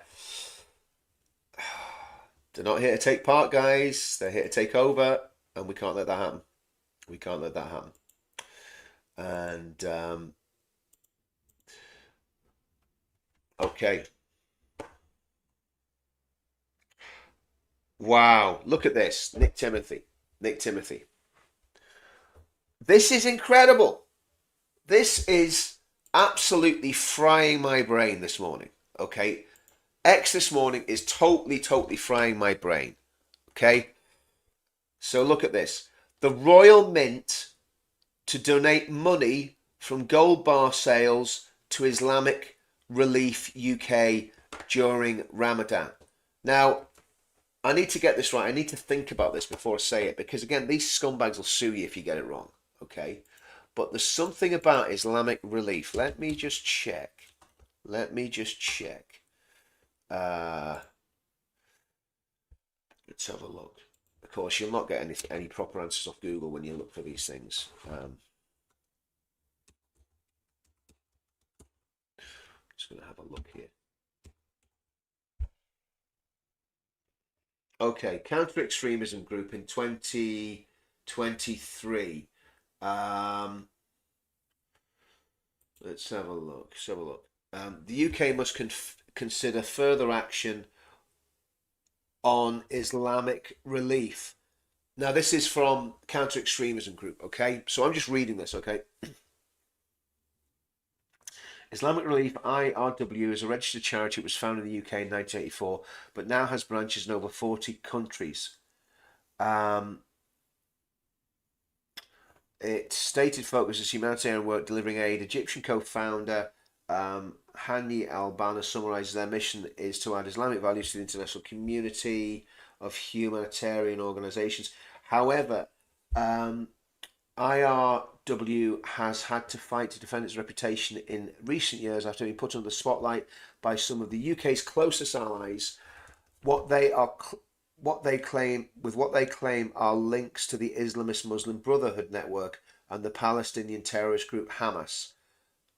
They're not here to take part, guys. They're here to take over, and we can't let that happen. And okay. Wow, look at this. Nick Timothy. This is incredible. This is absolutely frying my brain this morning. Okay. X this morning is totally frying my brain. Okay. So look at this. The Royal Mint to donate money from gold bar sales to Islamic Relief UK during Ramadan. Now, I need to get this right. I need to think about this before I say it, because again, these scumbags will sue you if you get it wrong, okay? But there's something about Islamic Relief. Let me just check. Let's have a look. Of course, you'll not get any proper answers off Google when you look for these things. Just going to have a look here. Okay, Counter Extremism Group in 2023. Let's have a look. The UK must consider further action on Islamic Relief. Now, this is from Counter Extremism Group, okay? So I'm just reading this, okay? Islamic Relief IRW is a registered charity. It was founded in the UK in 1984, but now has branches in over 40 countries. Its stated focus is humanitarian work, delivering aid. Egyptian co-founder Hani Al-Banna summarizes their mission is to add Islamic values to the international community of humanitarian organizations. However, IRW has had to fight to defend its reputation in recent years after being put under the spotlight by some of the UK's closest allies. What they claim are links to the Islamist Muslim Brotherhood network and the Palestinian terrorist group Hamas.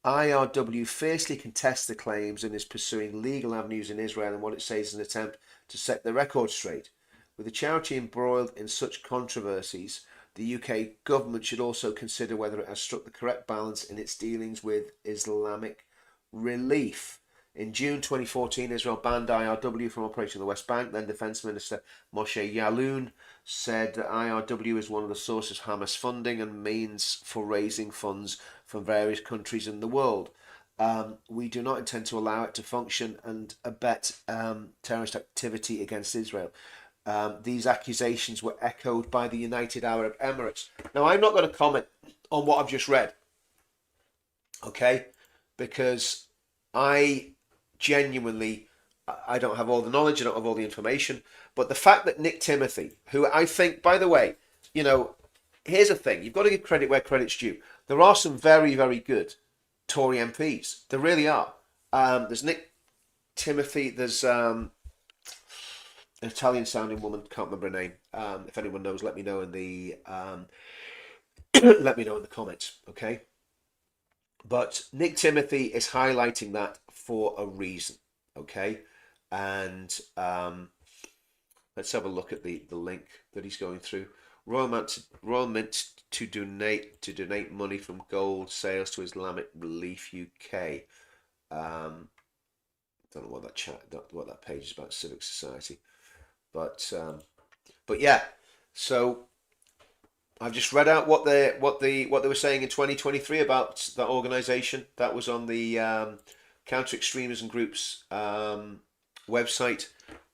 IRW fiercely contests the claims and is pursuing legal avenues in Israel in what it says is an attempt to set the record straight. With the charity embroiled in such controversies, the UK government should also consider whether it has struck the correct balance in its dealings with Islamic Relief. In June 2014, Israel banned IRW from operating in the West Bank. Then Defence Minister Moshe Yaalon said that IRW is one of the sources of Hamas funding and means for raising funds from various countries in the world. We do not intend to allow it to function and abet terrorist activity against Israel. These accusations were echoed by the United Arab Emirates. Now, I'm not going to comment on what I've just read, okay? Because I genuinely, I don't have all the knowledge, I don't have all the information. But the fact that Nick Timothy, who I think, by the way, you know, here's the thing. You've got to give credit where credit's due. There are some very, very good Tory MPs. There really are. There's Nick Timothy. There's an Italian-sounding woman. Can't remember her name. If anyone knows, let me know in the let me know in the comments. Okay. But Nick Timothy is highlighting that for a reason. Okay. And let's have a look at the link that he's going through. Royal Mint to donate money from gold sales to Islamic Relief UK. Don't know what that page is about, Civic Society, but yeah. So I've just read out what they were saying in 2023 about that organisation. That was on the Counter Extremism Group's website.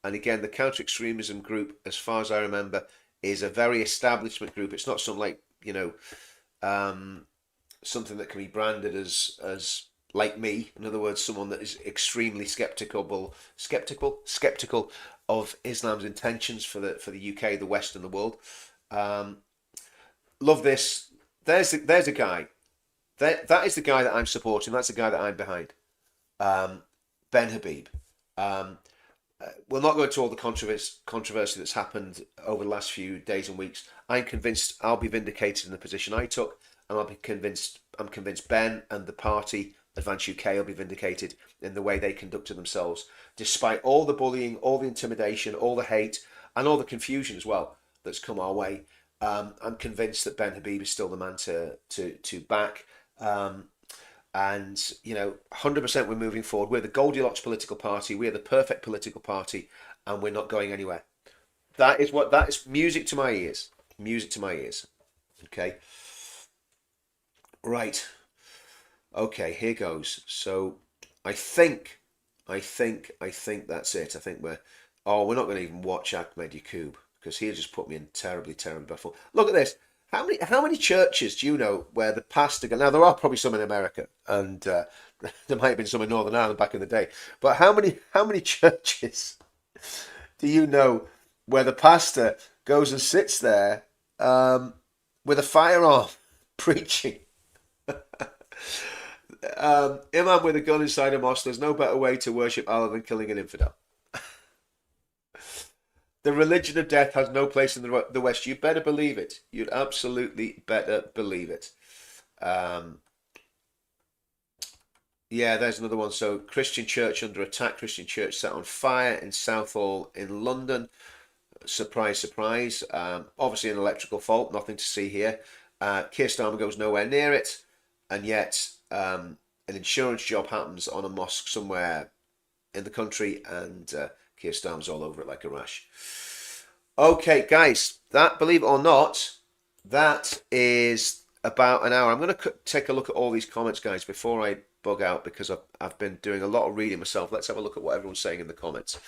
And again, the Counter Extremism Group, as far as I remember, is a very establishment group. It's not something like, you know, something that can be branded as like me. In other words, someone that is extremely skeptical of Islam's intentions for the UK, the West, and the world. Love this. There's a guy. That is the guy that I'm supporting. That's the guy that I'm behind. Ben Habib. We'll not go into all the controversy that's happened over the last few days and weeks. I'm convinced I'll be vindicated in the position I took, and I'm convinced Ben and the party Advance UK will be vindicated in the way they conducted themselves, despite all the bullying, all the intimidation, all the hate, and all the confusion as well that's come our way. I'm convinced that Ben Habib is still the man to back. And, you know, 100% we're moving forward. We're the Goldilocks political party. We're the perfect political party, and we're not going anywhere. That is music to my ears. Music to my ears. Okay. Right. Okay, here goes. So I think that's it. I think we're not going to even watch Ahmed Yacoub, because he'll just put me in terribly, terribly baffled. Look at this. How many churches do you know where the pastor? Now there are probably some in America, and there might have been some in Northern Ireland back in the day. But how many churches do you know where the pastor goes and sits there with a firearm preaching? Imam with a gun inside a mosque. There's no better way to worship Allah than killing an infidel. The religion of death has no place in the West. You better believe it. You'd absolutely better believe it. Yeah, there's another one. So, Christian church under attack. Christian church set on fire in Southall in London. Surprise, surprise. Obviously an electrical fault. Nothing to see here. Keir Starmer goes nowhere near it. And yet, an insurance job happens on a mosque somewhere in the country, and Keir Starmer's all over it like a rash. Okay, guys, that, believe it or not, that is about an hour. I'm going to take a look at all these comments, guys, before I bug out, because I've been doing a lot of reading myself. Let's have a look at what everyone's saying in the comments.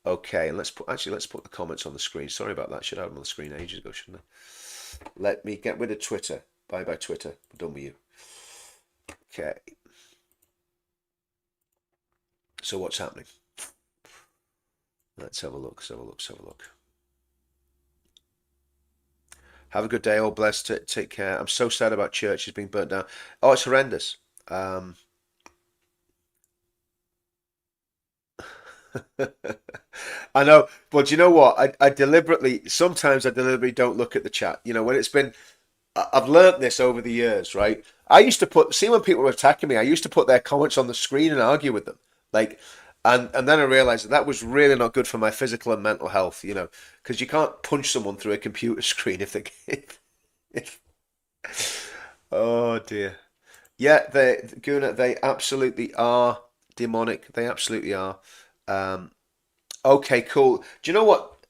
Okay, and let's put the comments on the screen. Sorry about that. Should have them on the screen ages ago, shouldn't I? Let me get rid of Twitter. Bye bye Twitter. I'm done with you. Okay. So what's happening? Let's have a look. Have a good day. All blessed. Take care. I'm so sad about churches being burnt down. Oh, it's horrendous. I know, but you know what? Sometimes I deliberately don't look at the chat. You know, when it's been, I've learned this over the years, right? I used to see when people were attacking me, I used to put their comments on the screen and argue with them. Like, and then I realized that was really not good for my physical and mental health, you know, because you can't punch someone through a computer screen if they, oh dear. Yeah, they absolutely are demonic. They absolutely are. Okay, cool. Do you know what,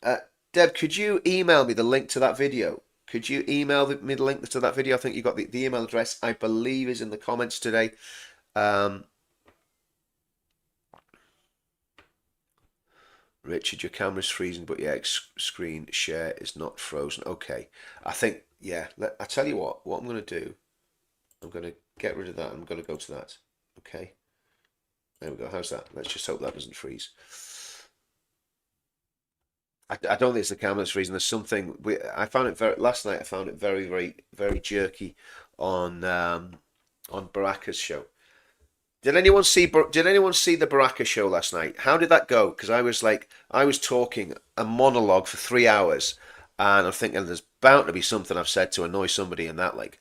Deb? Could you email me the link to that video? Could you email me the link to that video? I think you got the email address, I believe, is in the comments today. Richard, your camera's freezing, but yeah, screen share is not frozen. Okay, I think, yeah. I tell you what I'm going to do. I'm going to get rid of that. I'm going to go to that. Okay. There we go. How's that? Let's just hope that doesn't freeze. I don't think it's the camera's freezing. There's something. I found it last night. I found it very, very, very jerky on Baraka's show. Did anyone see the Baraka show last night? How did that go? Because I was talking a monologue for 3 hours, and I'm thinking there's bound to be something I've said to annoy somebody in that. Like,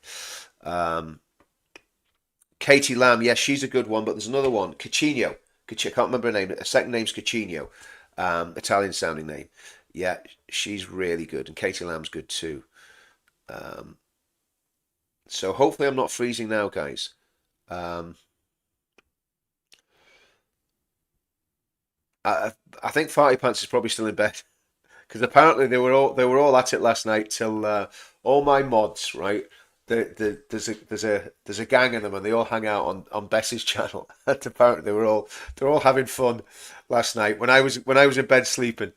Katie Lamb, yes, she's a good one, but there's another one, Caccino. I can't remember her name. Her second name's Caccino, Italian sounding name. Yeah, she's really good, and Katie Lamb's good too. So hopefully I'm not freezing now, guys. I think Farty Pants is probably still in bed, because apparently they were all at it last night till all my mods, right? There's a gang of them, and they all hang out on Bess's channel. And apparently they're all having fun last night when I was in bed sleeping.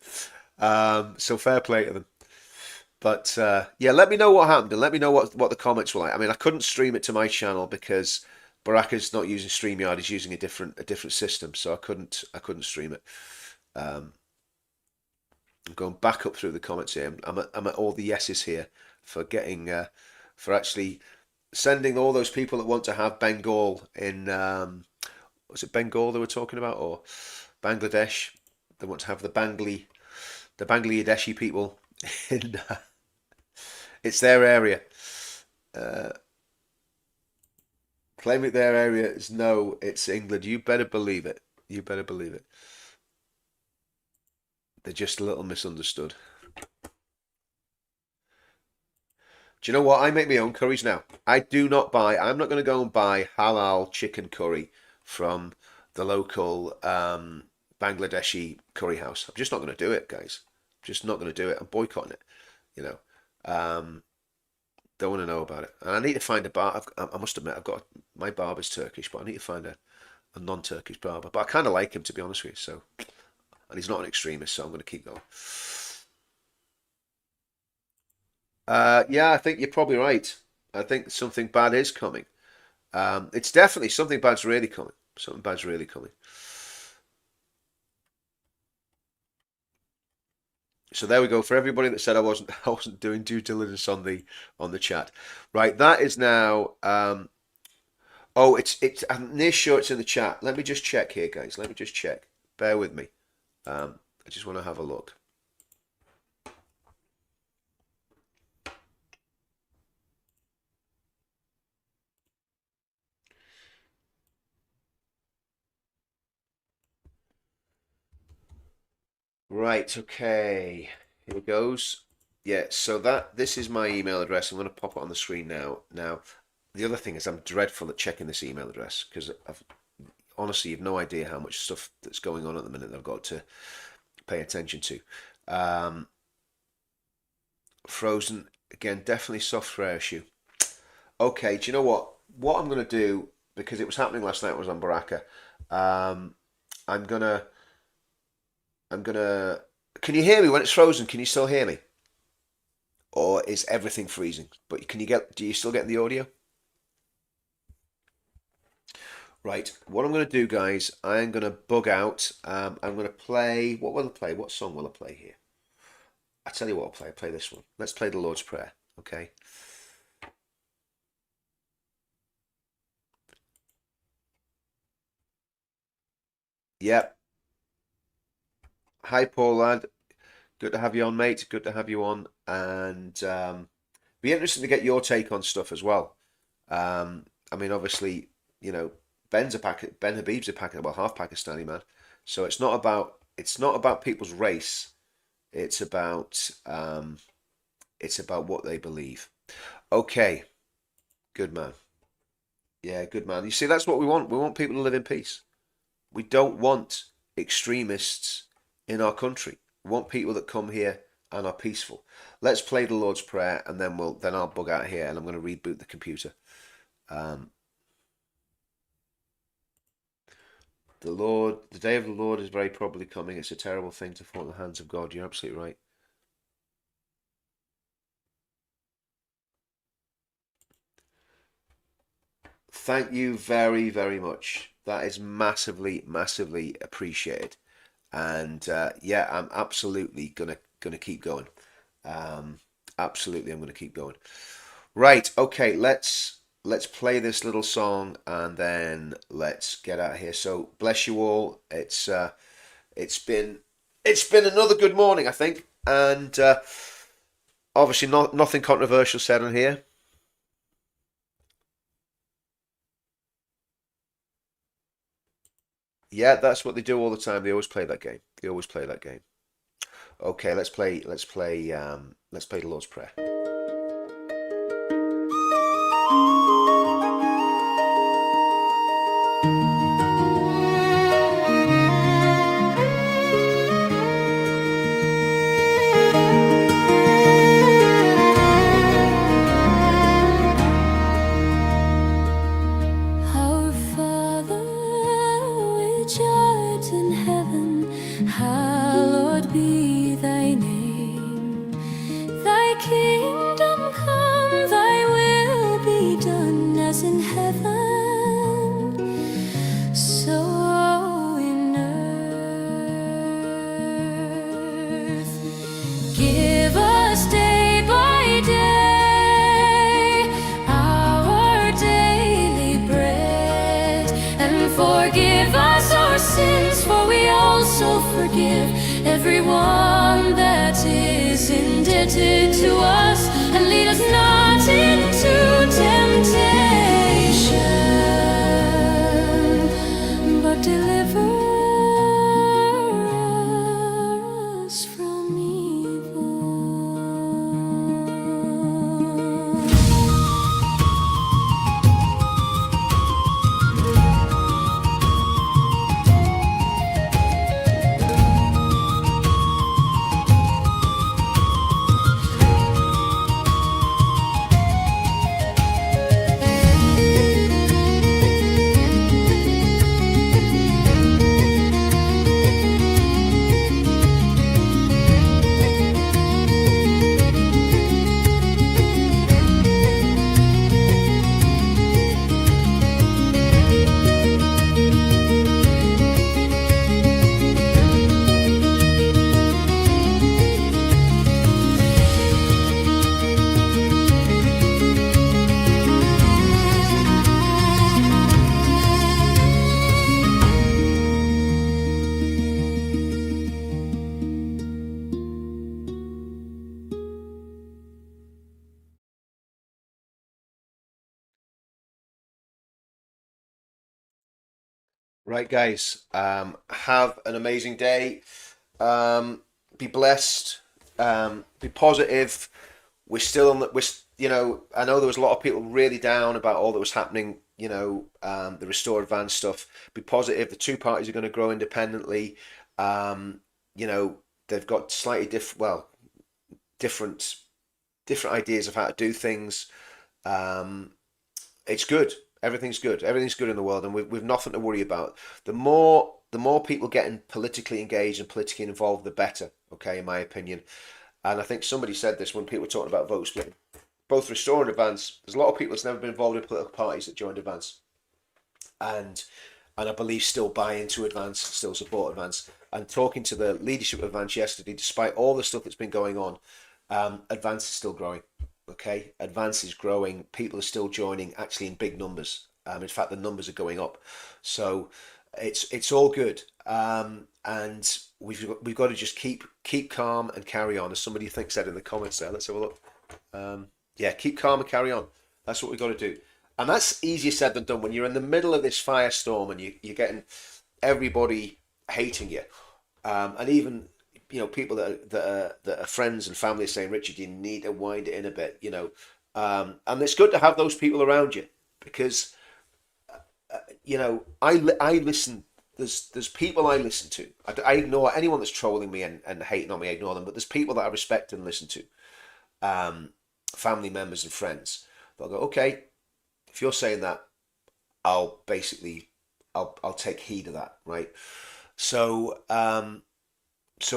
So fair play to them. But yeah, let me know what happened, and let me know what the comments were like. I mean, I couldn't stream it to my channel because Baraka's not using StreamYard; he's using a different system, so I couldn't stream it. I'm going back up through the comments here. I'm at all the yeses here for getting for actually sending all those people that want to have Bengal in was it Bengal they were talking about, or Bangladesh? They want to have the Bangladeshi people in it's their area. Claim it their area is no, it's England. You better believe it. You better believe it. They're just a little misunderstood. Do you know what? I make my own curries now. I'm not going to go and buy halal chicken curry from the local Bangladeshi curry house. I'm just not going to do it, guys. I'm just not going to do it. I'm boycotting it. You know, don't want to know about it. And I need to find a bar. I must admit, my barber's Turkish, but I need to find a non-Turkish barber. But I kind of like him, to be honest with you. So, and he's not an extremist, so I'm going to keep going. Yeah, I think you're probably right. I think something bad is coming. It's definitely something bad's really coming. Something bad's really coming. So there we go. For everybody that said I wasn't doing due diligence on the chat, right? That is now. Oh, I'm near sure it's in the chat. Let me just check here, guys. Let me just check. Bear with me. I just want to have a look. Right, okay. Here it goes. Yeah, so this is my email address. I'm going to pop it on the screen now. Now, the other thing is I'm dreadful at checking this email address because honestly, you've no idea how much stuff that's going on at the minute that I've got to pay attention to. Frozen, again, definitely software issue. Okay, do you know what? What I'm going to do, because it was happening last night, was on Baraka. I'm gonna. Can you hear me when it's frozen? Can you still hear me? Or is everything freezing? But do you still get the audio? Right, what I'm going to do, guys, I'm going to bug out. I'm going to play, what will I play? What song will I play here? I tell you what I'll play. I'll play this one. Let's play the Lord's Prayer, okay? Yep. Hi, Paul, lad. Good to have you on, mate. Good to have you on. And be interesting to get your take on stuff as well. I mean, obviously, you know, Ben Habib's half Pakistani man. So it's not about people's race. It's about what they believe. Okay. Good man. Yeah, good man. You see, that's what we want. We want people to live in peace. We don't want extremists in our country. We want people that come here and are peaceful. Let's play the Lord's Prayer, and then I'll bug out here, and I'm going to reboot the computer. The day of the Lord is very probably coming. It's a terrible thing to fall in the hands of God. You're absolutely right. Thank you very, very much. That is massively, massively appreciated. And yeah, I'm absolutely gonna keep going. Absolutely, I'm gonna keep going. Right, okay, let's play this little song and then let's get out of here. So bless you all. It's been another good morning, I think, and obviously nothing controversial said on here. Yeah, that's what they do all the time. They always play that game. They always play that game. Okay, let's play the Lord's Prayer. Our Father, which art in heaven, hallowed be thy name. Thy kingdom come, thy will be done as in heaven, so in earth. Give us day by day our daily bread, and forgive us our sins, for we also forgive everyone that is indebted to us, and lead us not into temptation, but deliver us from evil. Right, guys. Have an amazing day. Be blessed. Be positive. We're still on the. I know there was a lot of people really down about all that was happening. The Restore Advance stuff. Be positive. The two parties are going to grow independently. They've got slightly different ideas of how to do things. It's good. Everything's good. Everything's good in the world, and we've nothing to worry about. The more people getting politically engaged and politically involved, the better. Okay, in my opinion. And I think somebody said this when people were talking about vote splitting. Both Restore and Advance, there's a lot of people that's never been involved in political parties that joined Advance, and I believe still buy into Advance, still support Advance. And talking to the leadership of Advance yesterday, despite all the stuff that's been going on, Advance is still growing. Okay, Advance is growing. People are still joining, actually in big numbers. In fact, the numbers are going up. So it's all good. And we've got to just keep calm and carry on, as somebody thinks said in the comments there. Let's have a look. Keep calm and carry on. That's what we've got to do. And that's easier said than done when you're in the middle of this firestorm and you're getting everybody hating you, and even people that are friends and family are saying, Richard, you need to wind it in a bit, and it's good to have those people around you, because I listen. There's people I listen to. I ignore anyone that's trolling me and hating on me. I ignore them. But there's people that I respect and listen to, family members and friends. They'll go, okay, if you're saying that, I'll take heed of that, right? So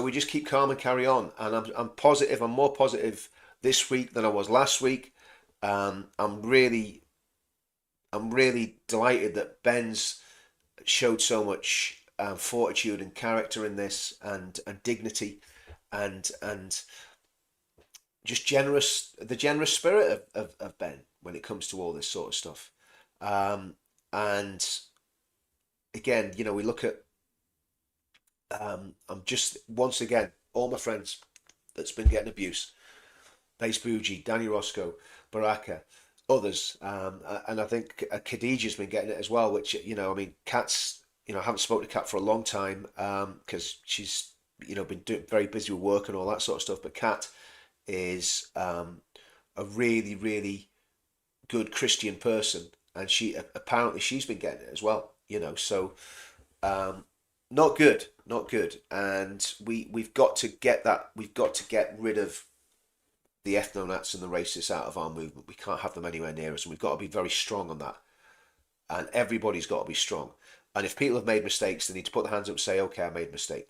we just keep calm and carry on. And I'm positive. I'm more positive this week than I was last week. I'm really delighted that Ben's showed so much fortitude and character in this, and dignity, and just the generous spirit of Ben when it comes to all this sort of stuff. And again, we look at I'm just, once again, all my friends that's been getting abuse, Base Bougie, Danny Roscoe, Baraka, others, and I think Khadijah's been getting it as well, which, Kat's, I haven't spoken to Kat for a long time, because she's, been very busy with work and all that sort of stuff, but Kat is a really, really good Christian person, and apparently she's been getting it as well, so not good, and we've got to get rid of the ethno-nats and the racists out of our movement. We can't have them anywhere near us, and we've got to be very strong on that. And everybody's got to be strong. And if people have made mistakes, they need to put their hands up and say, okay, I made a mistake.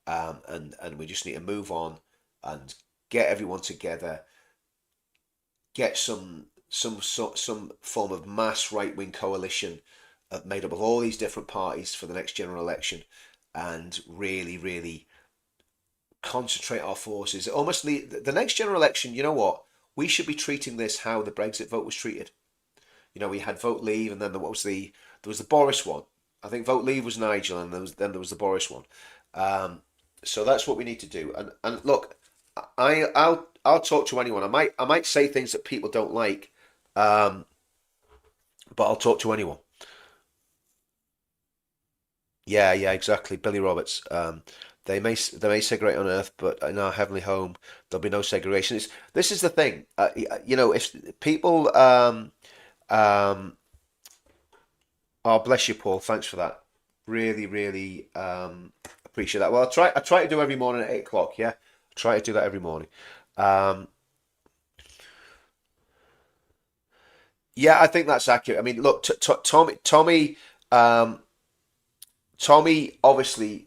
And we just need to move on and get everyone together, get some form of mass right-wing coalition made up of all these different parties for the next general election, and really, really concentrate our forces. Almost the next general election, you know what? We should be treating this how the Brexit vote was treated. We had Vote Leave, and then there was the Boris one. I think Vote Leave was Nigel, and then there was the Boris one. So that's what we need to do. And look, I'll talk to anyone. I might say things that people don't like, but I'll talk to anyone. Yeah, exactly. Billy Roberts. They may segregate on Earth, but in our heavenly home there'll be no segregation. This is the thing. If people, oh, bless you, Paul. Thanks for that. Really, really appreciate that. Well, I try to do every morning at 8 o'clock. Yeah, I try to do that every morning. Yeah, I think that's accurate. I mean, look, Tommy obviously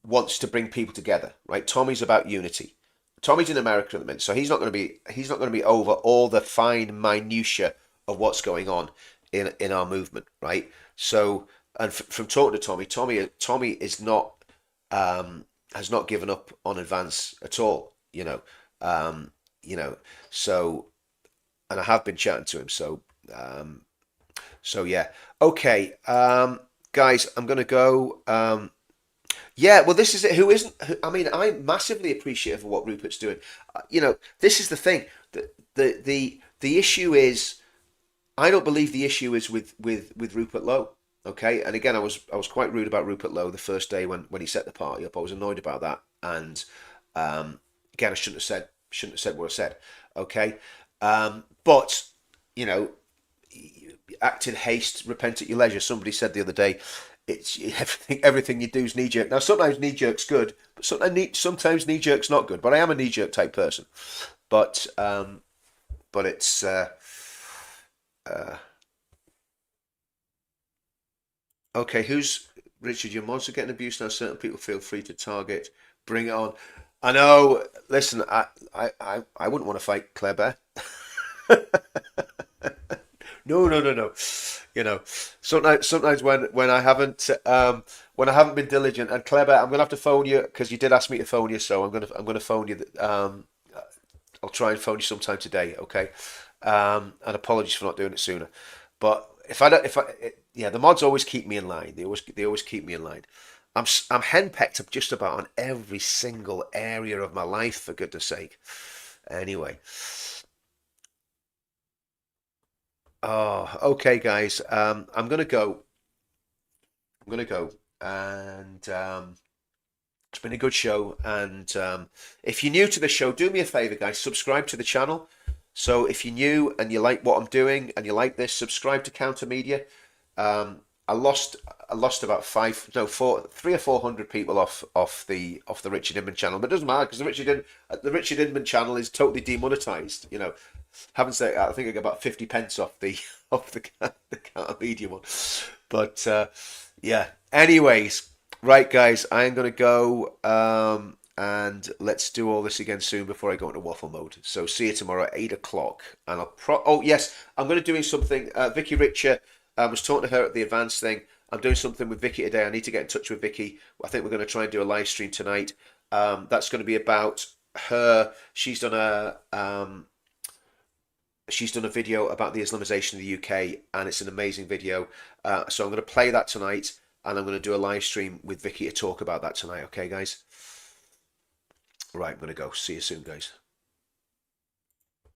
wants to bring people together, right? Tommy's about unity. Tommy's in America at the minute, so he's not going to be over all the fine minutiae of what's going on in our movement, right? So, and from talking to Tommy is not has not given up on Advance at all, So, and I have been chatting to him, so yeah, okay. Guys, I'm going to go. Yeah, well, this is it. I mean, I'm massively appreciative of what Rupert's doing. This is the thing. The issue is, I don't believe the issue is with Rupert Lowe. Okay, and again, I was quite rude about Rupert Lowe the first day when he set the party up. I was annoyed about that, and again, I shouldn't have said what I said. Okay, but you know, act in haste, repent at your leisure. Somebody said the other day, it's everything you do is knee jerk. Now, sometimes knee jerk's good, but sometimes knee jerk's not good. But I am a knee jerk type person. But it's okay. Who's Richard? Your mods are getting abused now. Certain people feel free to target. Bring it on. I know. Listen, I wouldn't want to fight Claire Bear. No. You know, sometimes when I haven't been diligent, and Claire Bear, I'm gonna have to phone you because you did ask me to phone you, so I'm gonna phone you. I'll try and phone you sometime today, okay? And apologies for not doing it sooner. But the mods always keep me in line. They always keep me in line. I'm henpecked up just about on every single area of my life, for goodness sake. Anyway. Oh, okay, guys. I'm gonna go. And it's been a good show. And if you're new to the show, do me a favor, guys. Subscribe to the channel. So if you're new and you like what I'm doing and you like this, subscribe to Counter Media. I lost about 300 or 400 people off the Richard Inman channel, but it doesn't matter because the Richard Inman channel is totally demonetized. You know, haven't said I think I got about 50 pence off the Counter Media one, but yeah. Anyways, right, guys, I am gonna go and let's do all this again soon before I go into waffle mode. So see you tomorrow at 8 o'clock, and oh yes, I'm gonna doing something. Vicky Richer. I was talking to her at the advanced thing. I'm doing something with Vicky today. I need to get in touch with Vicky. I think we're going to try and do a live stream tonight. That's going to be about her. She's done a video about the Islamization of the UK, and it's an amazing video. So I'm going to play that tonight, and I'm going to do a live stream with Vicky to talk about that tonight. Okay, guys? Right, I'm going to go. See you soon, guys.